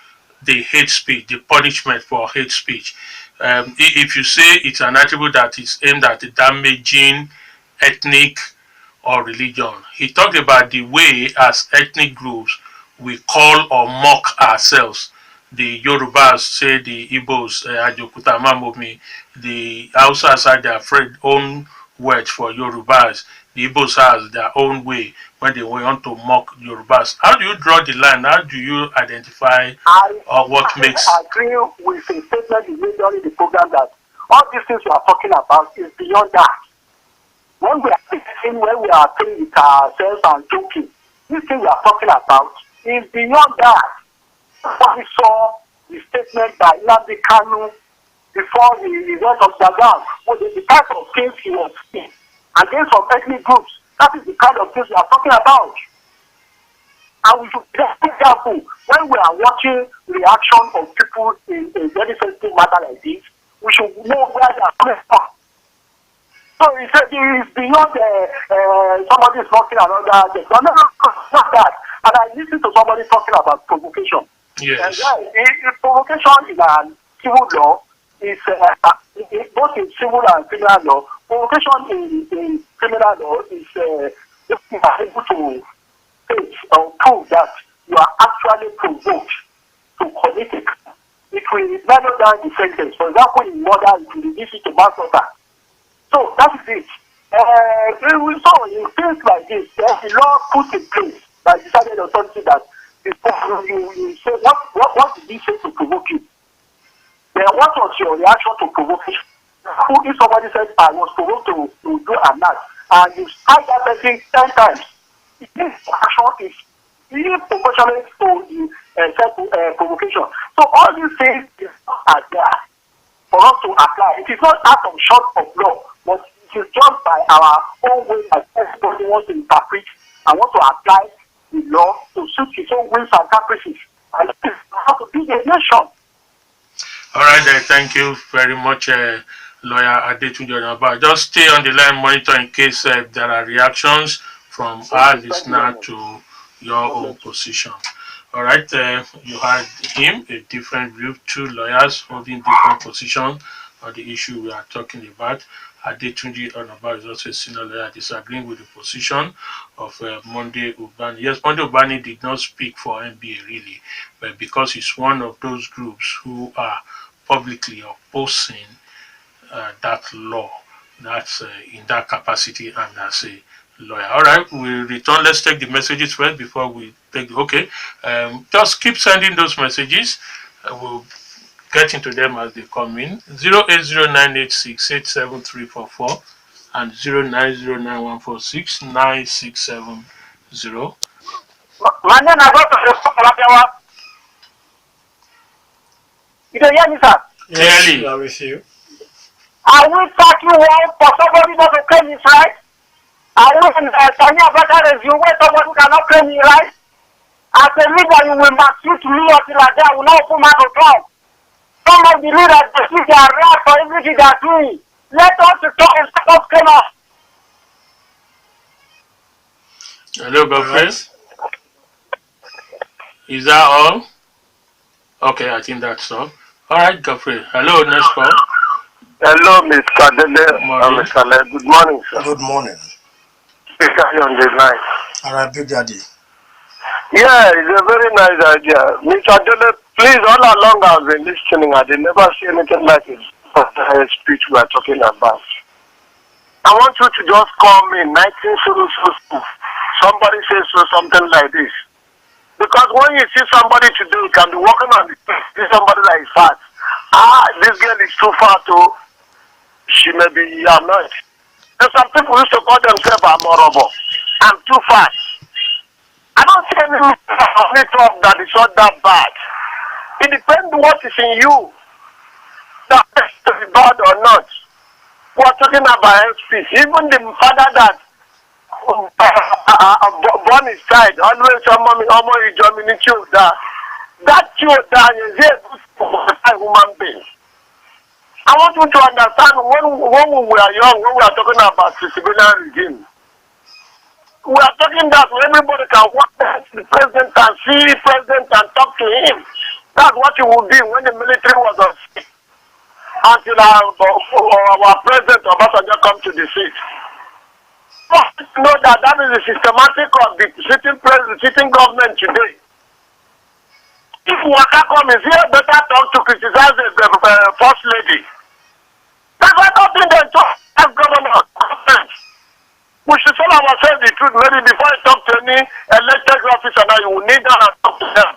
the hate speech, the punishment for hate speech. If you say it's an attribute that is aimed at damaging ethnic or religion, he talked about the way as ethnic groups we call or mock ourselves. The Yorubas say the Igbos, Ajokuta Mamomi, the Hausas have their own word for Yorubas. The Igbos has their own way when they want to mock Yorubas. How do you draw the line? How do you identify what makes... I agree with a statement you made during the program that all these things we are talking about is beyond that. When we are playing with ourselves and joking, this thing we are talking about is beyond that. What we saw the statement by Nnamdi Kanu before the event of Zagan was the type of things he was saying against some ethnic groups. That is the kind of things we are talking about. And we should be careful when we are watching reaction of people in a very sensitive matter like this. We should know where they are coming from. So he said it is beyond somebody is talking another. No, not that. And I listened to somebody talking about provocation. Yes. Provocation in a civil law is both in civil and criminal law. Provocation in criminal law is if you are able to state or prove that you are actually provoked to commit it. It will narrow down the sentence. For example, in murder, it will reduce it to manslaughter. So that is it. So in things like this, the law put in place by decided authority that you say what did he say to provoke you? Then what was your reaction to provocation? If somebody said I was provoked to do an act, and you ask that person 10 times, this action is really proportionate to the provocation. So all these things are there for us to apply. It is not out of short of law, but it is just by our own way that everybody wants to interpret and want to apply the law to suit his own whims and caprices. And this is how to be a nation. All right, thank you very much, Lawyer Adetunji Onabawo. Just stay on the line, monitor in case there are reactions from our listener to your own position. All right, you heard him, a different view, two lawyers holding different positions on the issue we are talking about. Adetunji Onabawo is also a senior lawyer disagreeing with the position of Monday Ubani. Yes, Monday Ubani did not speak for NBA really, but because he's one of those groups who are publicly opposing that law, that's in that capacity and as a lawyer. All right, we'll return. Let's take the messages first before we take. Okay, just keep sending those messages. We'll get into them as they come in. 08098687344 and 09091469670. My name is Dr. You can hear me, sir? Yes, Clearly. we are with you. Are we talking one for somebody not to claim his right? Are we in Tanya Better review where somebody cannot claim his right? As a leader, you will maltreat me until I die. I will not open my mouth. Some of the leaders, they see they are right for everything they are doing. Let us talk and stop claim us. Hello, Godfrey. Is that all? Okay, I think that's all. All right, Godfrey. Hello, next call. Hello, Mr. Dele. Morning. Mr. Le. Good morning, sir. Good morning. Speaker on the line. All right, Big Daddy. Yeah, it's a very nice idea. Mr. Dele, please, all along I've been listening. I did never see anything like it. The speech we are talking about. I want you to just call me 1900. Somebody says something like this. Because when you see somebody today, you can be walking on the street, see somebody that is fat. This girl is too fat, oh. She may be annoyed. And some people used to call themselves amorable. I'm too fat. I don't see any talk that is not that bad. It depends what is in you. That is bad or not. We are talking about speech. Even the father that born his child, always that children is a human being. I want you to understand when we were young, when we are talking about civilian regime, we are talking that everybody can walk to the president and see the president and talk to him. That's what it would be when the military was on seat. Until our president Obasanjo come to the seat. You know that is the systematic of the sitting government today. If Waka come, is here better talk to criticize the first lady. That's why nothing they talk as governor. We should tell ourselves the truth. Maybe before you talk to any elected officer, now you will need that and talk to them.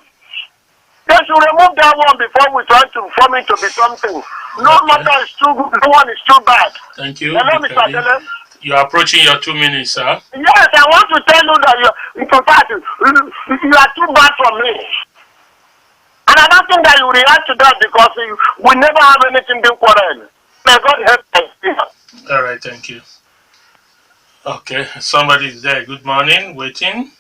They should remove that one before we try to form it to be something. No matter is too good, no one is too bad. Thank you. Hello, Mr. Dele. You are approaching your 2 minutes, sir. Yes, I want to tell you that you are too bad for me. And I don't think that you react to that because we never have anything to quarrel. May God help us. All right, thank you. Okay, somebody is there. Good morning, waiting.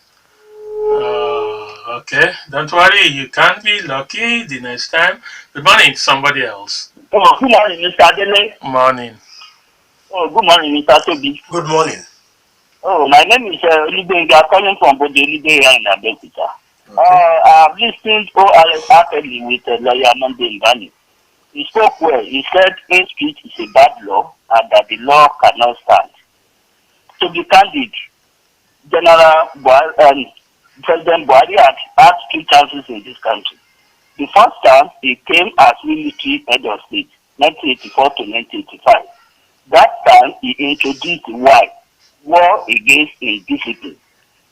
Okay, don't worry, you can't be lucky the next time. Good morning, somebody else. Oh, good morning, Mr. Dele. Morning. Oh, good morning, Mr. Tobi. Good morning. Oh, my name is Olugbenga. I'm calling from Bode Olugbenga in Abeokuta. I've listened wholeheartedly with lawyer Monday Ubani. He spoke well. He said hate speech is a bad law and that the law cannot stand. To be candid, President Buhari had two chances in this country. The first time, he came as military head of state, 1984 to 1985. That time, he introduced war against indiscipline.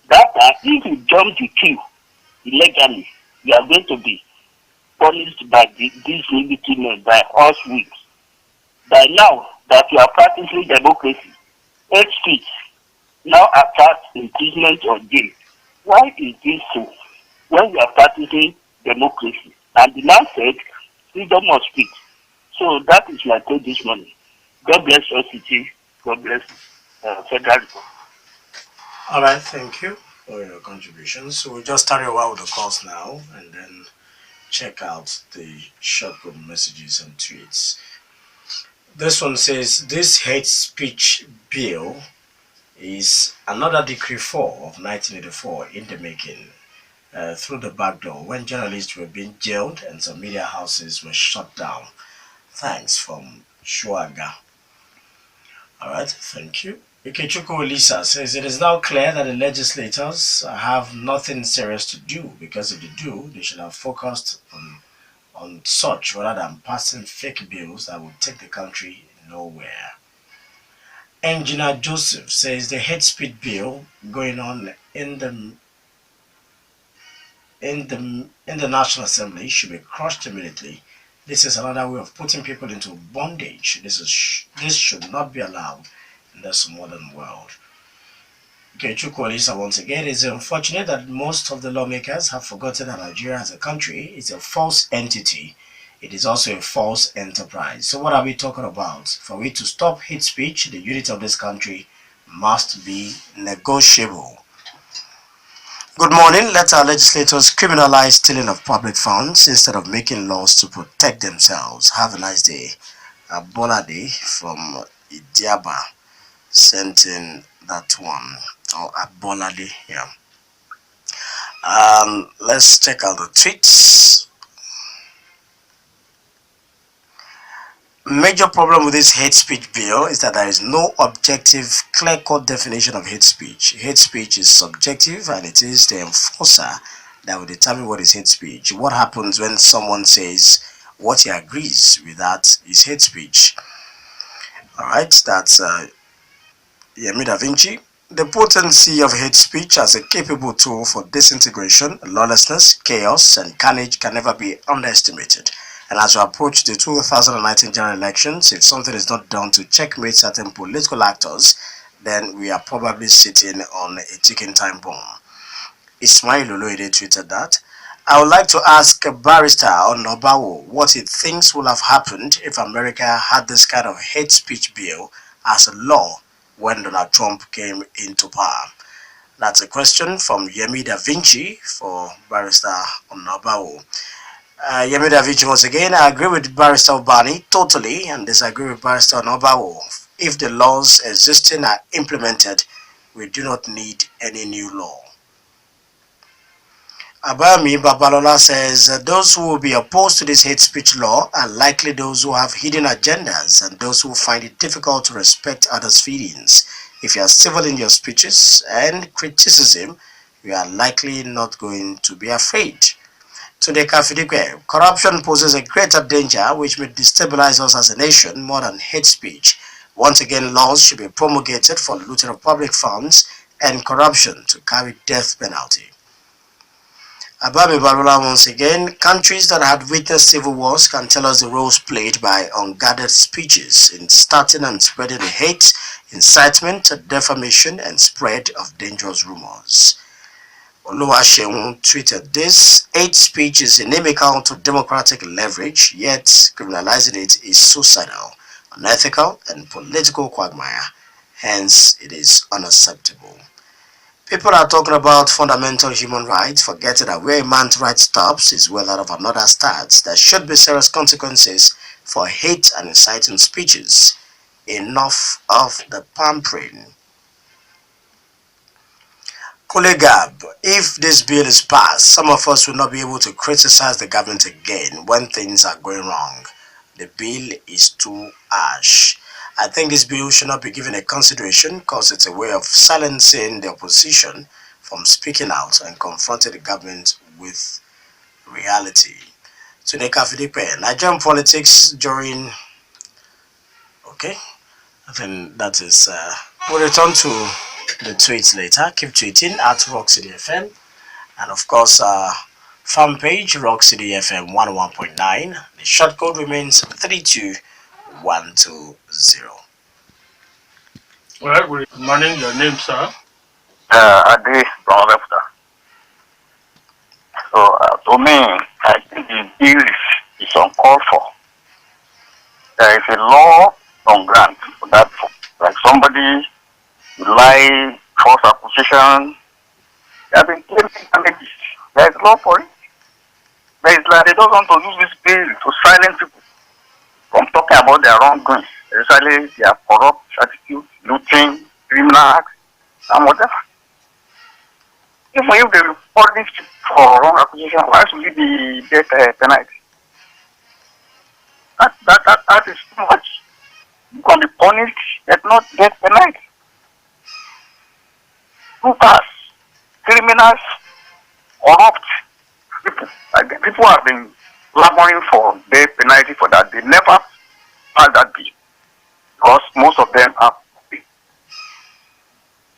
That time, if you jump the queue illegally, you are going to be punished by these military men, by us weeks. By now that you are practicing democracy, hate speech now attracts imprisonment or jail. Why is this so? When we are practicing democracy, and the man said freedom of speech. So that is my take this morning. God bless us, city. God bless Federal Republic. All right, thank you for your contributions. So we'll just start a while with the calls now and then check out the short messages and tweets. This one says this hate speech bill is another decree 4 of 1984 in the making. Through the back door when journalists were being jailed and some media houses were shut down. Thanks from Shuaga. All right, thank you. Ikechukwu Lisa says it is now clear that the legislators have nothing serious to do, because if they do, they should have focused on such rather than passing fake bills that would take the country nowhere. Engineer Joseph says the hate speech bill going on in the National Assembly should be crushed immediately. This is another way of putting people into bondage. This should not be allowed in this modern world. Okay, Chukwuolisa once again, it's unfortunate that most of the lawmakers have forgotten that Nigeria as a country is a false entity. It is also a false enterprise. So what are we talking about? For we to stop hate speech, the unity of this country must be negotiable. Good morning. Let our legislators criminalize stealing of public funds instead of making laws to protect themselves. Have a nice day. Abolade from Idiaba sent in that one. Or Abolade, yeah. Let's check out the tweets. Major problem with this hate speech bill is that there is no objective, clear-cut definition of hate speech. Hate speech is subjective, and it is the enforcer that will determine what is hate speech. What happens when someone says what he agrees with that is hate speech? All right, that's Yemi Da Vinci. The potency of hate speech as a capable tool for disintegration, lawlessness, chaos, and carnage can never be underestimated. And as we approach the 2019 general elections, if something is not done to checkmate certain political actors, then we are probably sitting on a ticking time bomb. Ismail Oloide tweeted that. I would like to ask a barrister Onabawo what he thinks would have happened if America had this kind of hate speech bill as a law when Donald Trump came into power. That's a question from Yemi Da Vinci for Barrister Onabawo. Yemi Da Vinci once again, I agree with Barrister Ubani totally and disagree with Barrister Onabawo. If the laws existing are implemented, we do not need any new law. Abami Babalola says those who will be opposed to this hate speech law are likely those who have hidden agendas and those who find it difficult to respect others' feelings. If you are civil in your speeches and criticism, you are likely not going to be afraid. Today, Kafidikwe, corruption poses a greater danger which may destabilize us as a nation more than hate speech. Once again, laws should be promulgated for looting of public funds and corruption to carry death penalty. Abami Barula once again, countries that had witnessed civil wars can tell us the roles played by unguarded speeches in starting and spreading the hate, incitement, defamation, and spread of dangerous rumors. Oluwaseun tweeted this: hate speech is inimical to democratic leverage, yet criminalizing it is suicidal, unethical, and political quagmire. Hence, it is unacceptable. People are talking about fundamental human rights, forgetting that where a man's right stops is where that of another starts. There should be serious consequences for hate and inciting speeches. Enough of the pampering. Kolegab, if this bill is passed, some of us will not be able to criticize the government again when things are going wrong. The bill is too harsh. I think this bill should not be given a consideration because it's a way of silencing the opposition from speaking out and confronting the government with reality. Tuneka Fidipe, Nigerian politics during... Okay, I think that is... we'll return to the tweets later. Keep tweeting at Rock City FM And of course, fan page Rock City FM 101.9. The short code remains 32120. Well, good morning. Your name, sir? Ade from Lefter. So to me, I think the bill is uncalled for. There is a law on grant for that. Like somebody lie, false accusation, they have been claiming damages. There is law for it. There is like they don't want to use this bill to silence people from talking about their wrongdoings, especially their corrupt attitude, looting, criminal acts, and whatever. Even if they report this for wrong accusation, why should it be death penalty? That is too much. You can be punished, but not death penalty. Looters, criminals, corrupt people. Like the people have been laboring for death penalty for that. They never passed that bill because most of them are poor.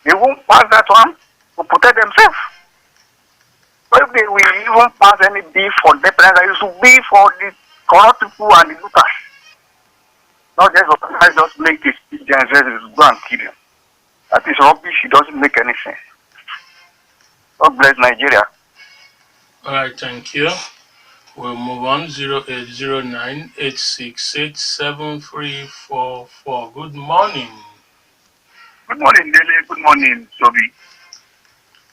They won't pass that one to protect themselves. So if they will even pass any bill for death penalty, it should be for the corrupt people and the looters. Not just make this speech and say go and kill them. That is rubbish. It doesn't make any sense. God bless Nigeria. All right, thank you. We'll move on. 0809-868-7344. Good morning. Good morning, Dele. Good morning, Tobi.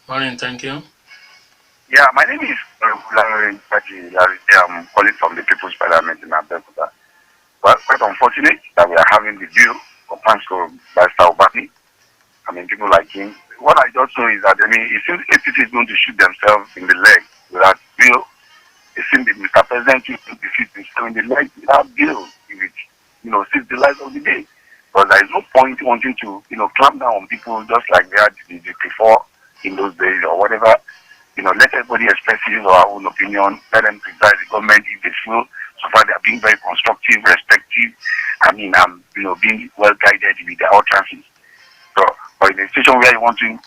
Morning, thank you. Yeah, my name is Onyekachi. I'm calling from the People's Parliament in Adetunji. Well, quite unfortunate that we are having the bill of thanks to Barrister Ubani. I mean, people like him. What I just know is that, I mean, it seems APC is going to shoot themselves in the leg without bill. It seems that Mr. President is going to shoot himself in the leg without bill, which, saves the life of the day. But there is no point wanting to, clamp down on people just like they had before in those days or whatever. Let everybody express his or her own opinion. Let them criticize the government if they feel so far they are being very constructive, respectful. I mean, being well guided with their utterances. So, but in a situation where you want to,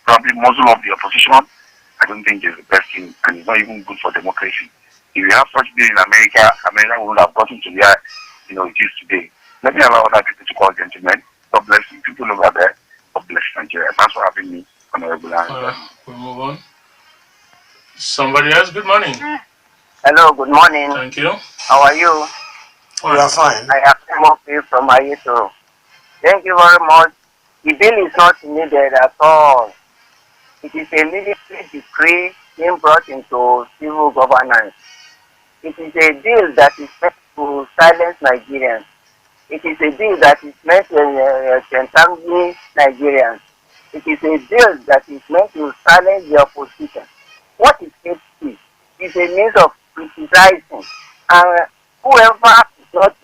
probably muzzle up the opposition, I don't think it's the best thing, and it's not even good for democracy. If you have such bill in America, America would have gotten to where, it is today. Let me allow other people to call, gentlemen. God bless you. People over there. God bless Nigeria. Thanks for having me on a regular. We'll move on. Somebody else, good morning. Hello, good morning. Thank you. How are you? We are fine. I have come up here from Ayodo. Thank you very much. The bill is not needed at all. It is a military decree being brought into civil governance. It is a bill that is meant to silence Nigerians. It is a bill that is meant to entangle Nigerians. It is a bill that is meant to silence the opposition. What is hate speech? It's a means of criticizing. And whoever is not,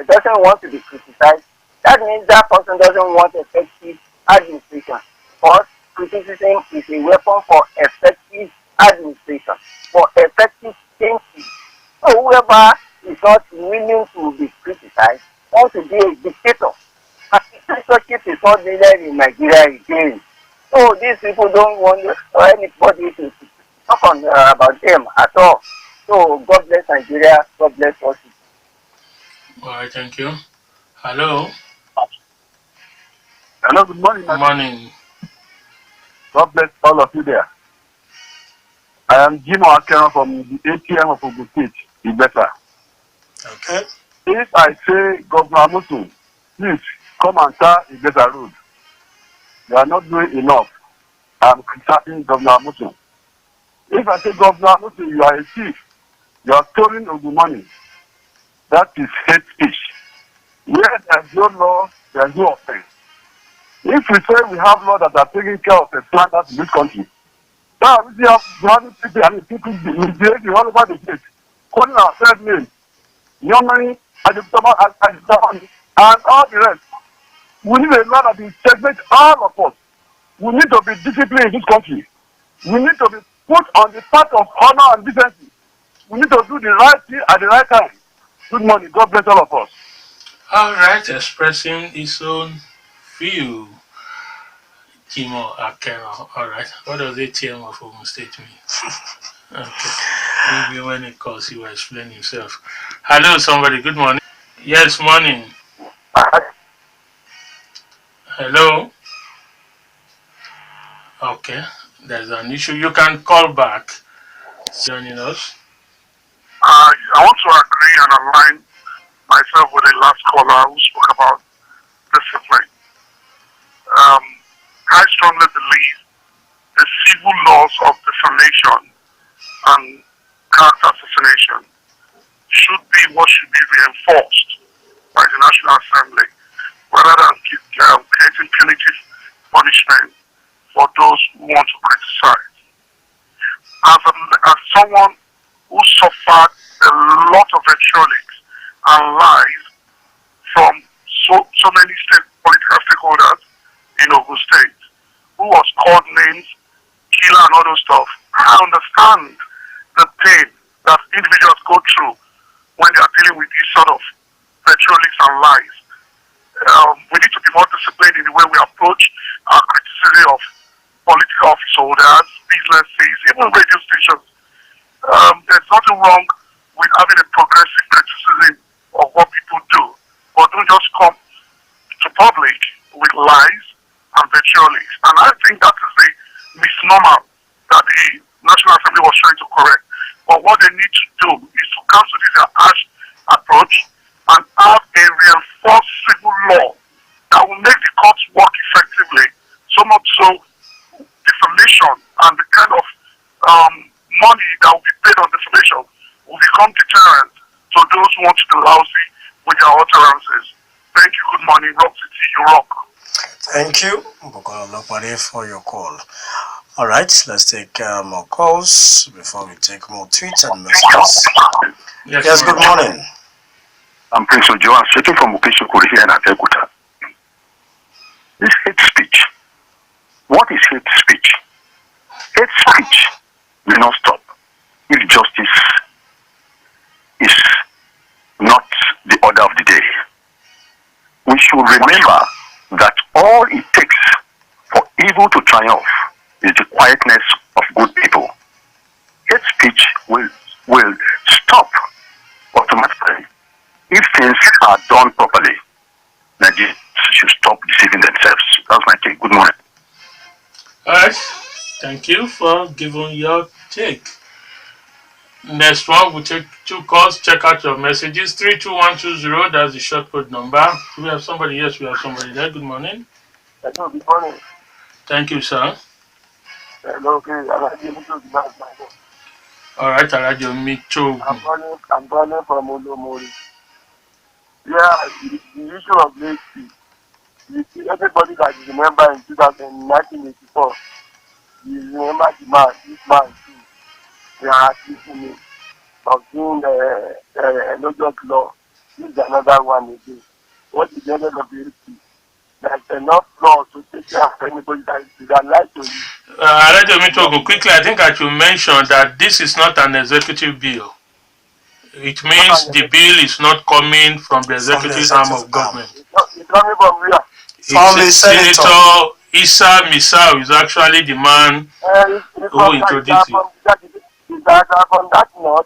doesn't want to be criticized, that means that person doesn't want effective administration. But criticism is a weapon for effective administration, for effective thinking. So whoever is not willing to be criticized wants to be a dictator. And dictatorship is not needed in Nigeria again. So these people don't want anybody to talk about them at all. So God bless Nigeria. God bless us. All right, thank you. Hello. Hello, good morning. Good morning. God bless all of you there. I am Jimo Akera from the ATM of Ogun State, Ibeta. Okay. If I say Governor Mutu, please come and tar Ibeta Road. You are not doing enough. I'm criticizing Governor Mutu. If I say Governor Mutu, you are a thief. You are stealing Ogun money. That is hate speech. Where there is no law, there is no offense. If we say we have laws that are taking care of the standards in this country, now we have people misbehaving all over the place, calling ourselves names, Yomani, Adetunji, and all the rest. We need a law that will segment all of us. We need to be disciplined in this country. We need to be put on the path of honor and decency. We need to do the right thing at the right time. Good morning. God bless all of us. All right, expressing his own view. Timo Akeno. All right. What does ATM of Ogun State mean? Okay. Maybe when he calls, he will explain himself. Hello, somebody. Good morning. Yes, morning. Hello. Okay. There's an issue. You can call back. Joining us. I want to agree and align myself with the last caller who spoke about discipline. I strongly believe the civil laws of defamation and character assassination should be what should be reinforced by the National Assembly rather than creating punitive punishment for those who want to criticize. As someone who suffered a lot of vitriolics and lies from so many state political stakeholders in Ogun State, who was called names, killer and all those stuff, I understand the pain that individuals go through when they are dealing with these sort of vitriolics and lies. We need to be more disciplined in the way we approach our criticism of political office holders, businesses, even radio stations. There's nothing wrong with having a progressive criticism of what people do, but don't just come to public with lies and vitriolics. And I think that is the misnomer that the National Assembly was trying to correct. But what they need to do is to cancel this harsh approach and have a reinforced civil law that will make the courts work effectively, so much so defamation and the kind of money that will be paid on defamation will become deterrent to those who want to be lousy with their utterances. Thank you. Good morning, Rock City, you rock. Thank you, Bukola, for your call. All right, let's take more calls before we take more tweets and messages. Yes, good morning. I'm Prince Ojo. I'm speaking from Ukeshukuri here in Abeokuta. This hate speech. What is hate speech? Hate speech will not stop if justice is not the order of the day. We should remember that all it takes for evil to triumph is the quietness of good people. Hate speech will stop automatically if things are done properly. Nigerians should stop deceiving themselves. That's my take. Good morning. All right. Thank you for giving your take. Next one, we'll take 2 calls. Check out your messages. 32120, that's the short code number. Do we have somebody? Yes, we have somebody there. Good morning. Hello, good morning. Thank you, sir. Hello, okay. All right, Aradio Micho. I'm calling from Olomori. Yeah, the issue of late speech. You see, everybody that is remember in 1984, you remember the man, this man too. They are accusing me of doing a logic law. This is another one again. What is the end of the speech? There's enough law to take care of anybody that lies to you. Aradio Micho, quickly, I think I should mention that this is not an executive bill. It means the bill is not coming from the executive arm of government. It's coming from where? From the Senator Issa Misau is actually the man who introduced it. From that north.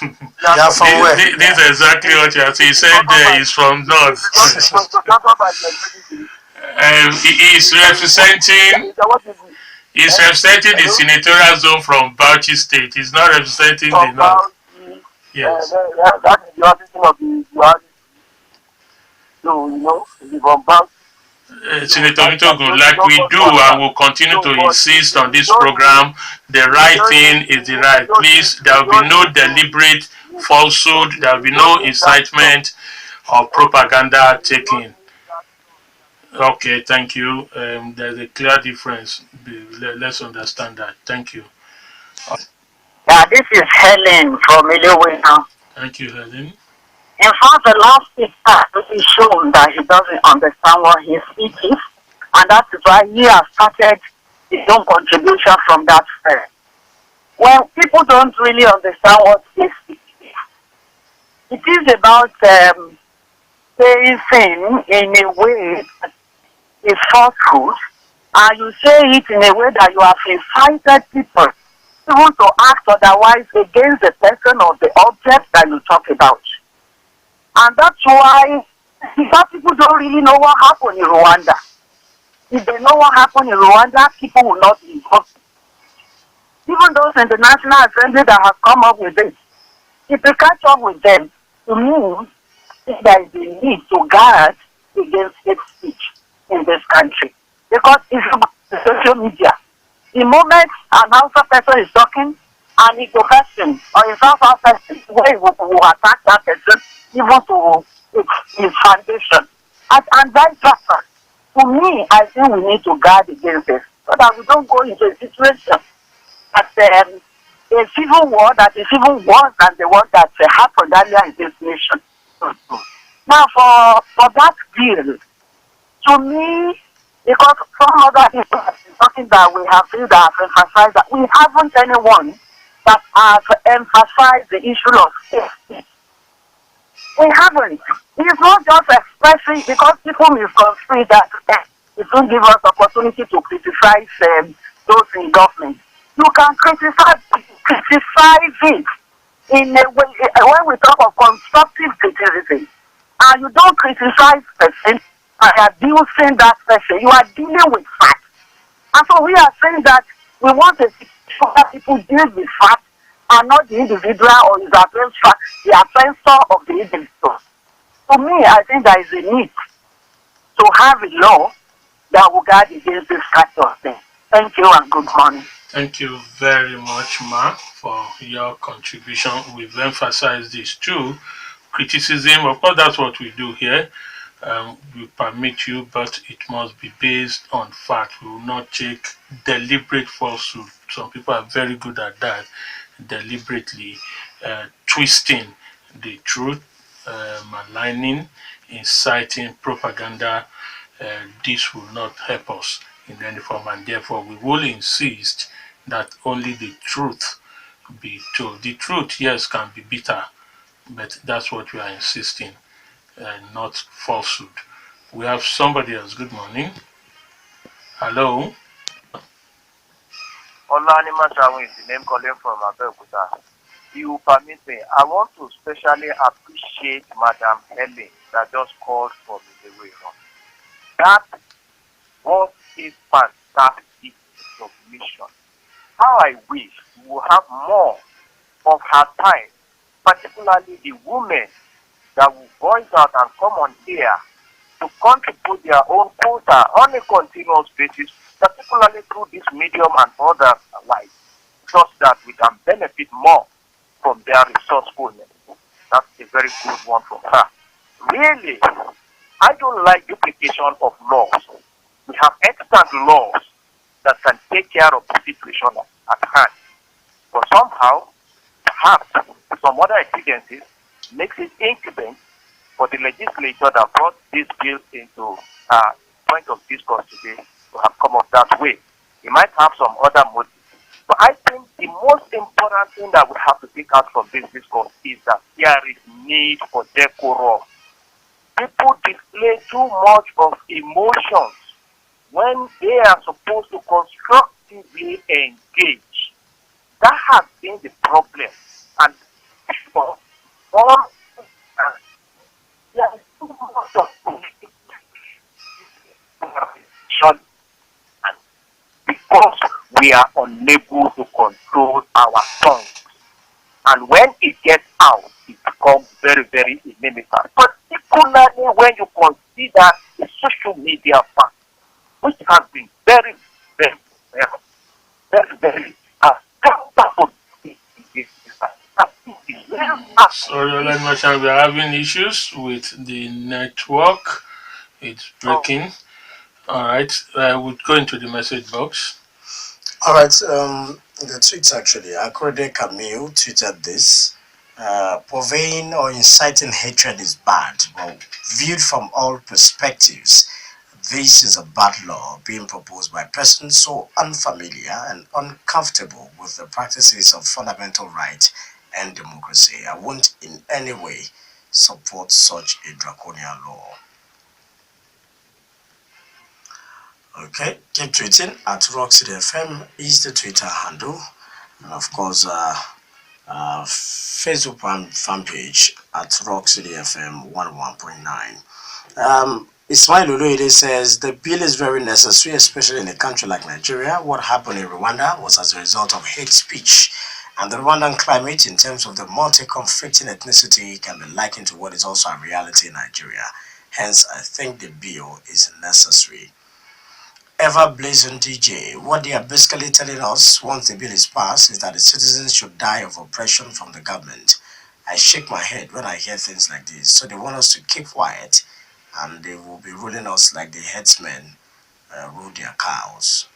Yeah, from where? This is exactly what you are saying. He said he's from north. He's representing the senatorial zone from Bauchi State. He's not representing the north. Yes. That is the origin of the duality. So, you know, it's from Bauchi. Senator Mitogun, like we do and will continue to insist on this program, the right thing is the right. Please, there will be no deliberate falsehood, there will be no incitement or propaganda taken. Okay, thank you. There's a clear difference. Let's understand that. Thank you. Yeah, this is Helen from Ilewina. Thank you, Helen. In fact, the last speaker has really shown that he doesn't understand what his speech is, and that is why he has started his own contribution from that side. When people don't really understand what his speech is, it is about saying things in a way that is falsehood and you say it in a way that you have incited people even to act otherwise against the person or the object that you talk about. And that's why because people don't really know what happened in Rwanda. If they know what happened in Rwanda, people will not be involved. Even those in the National Assembly that have come up with this, if you catch up with them, to me, there is a need to guard against hate speech in this country. Because it's about the social media. The moment an Hausa person is talking, an Igbo person or a South person, where he will attack that person, even to his foundation. And vice versa. To me, I think we need to guard against this so that we don't go into a situation that a civil war that is even worse than the one that happened earlier in this nation. Now, for that bill, to me, because some other people have been talking that we have seen that have emphasized that we haven't anyone that has emphasized the issue of safety. We haven't. It's not just expressing because people misconstrue that it will give us opportunity to criticize those in government. You can criticize it in a way when we talk of constructive criticism, and you don't criticize person and abusing that person. You are dealing with facts. And so we are saying that we want to sure that people deal with facts and not the individual or his offense, the offender of the individual. To me, I think there is a need to have a law that will guard against this kind of thing. Thank you and good morning. Thank you very much, Ma, for your contribution. We've emphasized this too. Criticism, of course, that's what we do here. We permit you, but it must be based on fact. We will not take deliberate falsehood. Some people are very good at that, deliberately twisting the truth, maligning, inciting propaganda. This will not help us in any form, and therefore we will insist that only the truth be told. The truth, yes, can be bitter, but that's what we are insisting, not falsehood. We have somebody else. Good morning. Hello. Olanimachawi is the name calling from Abeokuta. You permit me, I want to specially appreciate Madam Helen that just called for me the way. That was a fantastic submission. How I wish we would have more of her time, particularly the women that will voice out and come on here to contribute their own quota on a continuous basis, particularly through this medium and others alike, such that we can benefit more from their resourcefulness. That's a very good one from her. Really, I don't like duplication of laws. We have extant laws that can take care of the situation at hand. But somehow, perhaps some other exigencies makes it incumbent for the legislature that brought this bill into point of discourse today to have come up that way. It might have some other motives. But I think the most important thing that we have to take out from this discourse is that there is need for decorum. People display too much of emotions when they are supposed to constructively engage. That has been the problem. And for all there is too much of and because we are unable to control our tongues. And when it gets out, it becomes very, very inimical. Particularly when you consider the social media fact, which has been very, very, very accountable. Sorry, Olenmachan, we are having issues with the network. It's breaking. All right, we'll go into the message box. All right, the tweets actually. Akrode Camille tweeted this. Purveying or inciting hatred is bad, but viewed from all perspectives, this is a bad law being proposed by persons so unfamiliar and uncomfortable with the practices of fundamental right and democracy. I won't in any way support such a draconian law. Okay, keep tweeting at Rockcity FM is the Twitter handle. And of course, Facebook fan page at Rock City FM 101.9. Ismail Uluide says the bill is very necessary, especially in a country like Nigeria. What happened in Rwanda was as a result of hate speech. And the Rwandan climate, in terms of the multi-conflicting ethnicity, can be likened to what is also a reality in Nigeria. Hence, I think the bill is necessary. Ever blazing DJ, what they are basically telling us once the bill is passed is that the citizens should die of oppression from the government. I shake my head when I hear things like this. So they want us to keep quiet and they will be ruling us like the headsmen rule their cows.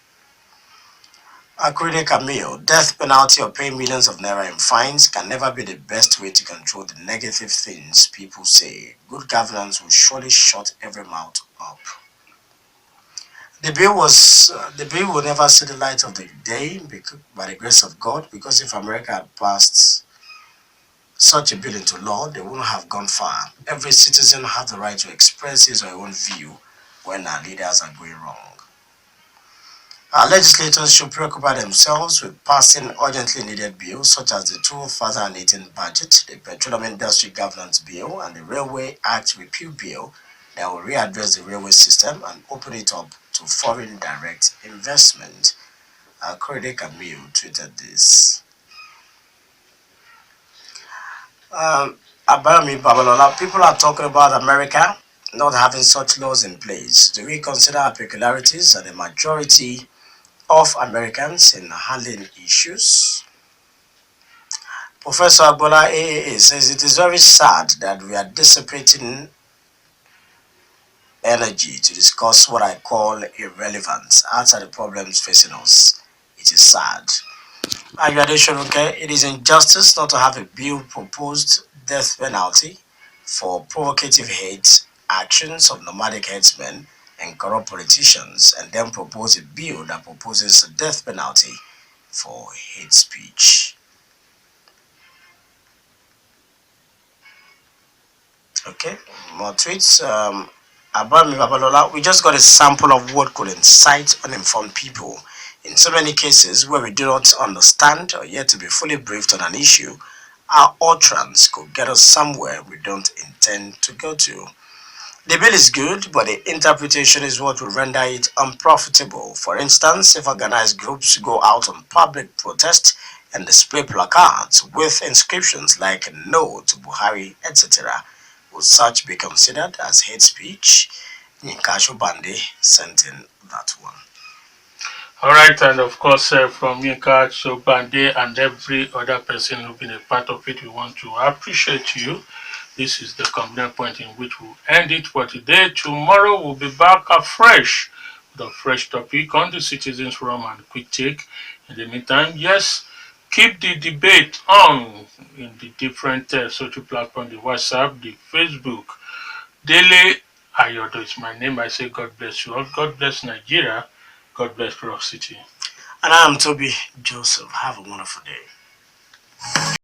Akrede Camille, death penalty or paying millions of naira in fines can never be the best way to control the negative things people say. Good governance will surely shut every mouth up. The bill will never see the light of the day by the grace of God, because if America had passed such a bill into law, they wouldn't have gone far. Every citizen has the right to express his or her own view when our leaders are going wrong. Our legislators should preoccupy themselves with passing urgently needed bills such as the 2018 budget, the Petroleum Industry Governance Bill, and the Railway Act Repeal Bill that will readdress the railway system and open it up to foreign direct investment. Akrede Camille tweeted this. Abarami Babalola, people are talking about America not having such laws in place. Do we consider our peculiarities and the majority of Americans in handling issues? Professor Agbola AAA says it is very sad that we are dissipating energy to discuss what I call irrelevance outside the problems facing us. It is sad. Ayodo, it is injustice not to have a bill proposed death penalty for provocative hate actions of nomadic headsmen and corrupt politicians, and then propose a bill that proposes a death penalty for hate speech. Okay, more tweets. Abraham Babalola, we just got a sample of what could incite uninformed people. In so many cases where we do not understand or yet to be fully briefed on an issue, our utterance could get us somewhere we don't intend to go to. The bill is good, but the interpretation is what will render it unprofitable. For instance, if organized groups go out on public protest and display placards with inscriptions like "No to Buhari," etc., will such be considered as hate speech? Onyekachi Bande sent in that one. All right, and of course, from Onyekachi Bande and every other person who's been a part of it, we want to appreciate you. This is the convenient point in which we'll end it for today. Tomorrow we'll be back afresh with a fresh topic on the Citizens Forum and Quick Take. In the meantime, yes, keep the debate on in the different social platforms, the WhatsApp, the Facebook. Dele Ayodo is my name. I say God bless you all. God bless Nigeria. God bless Rock City. And I'm Tobi Joseph. Have a wonderful day.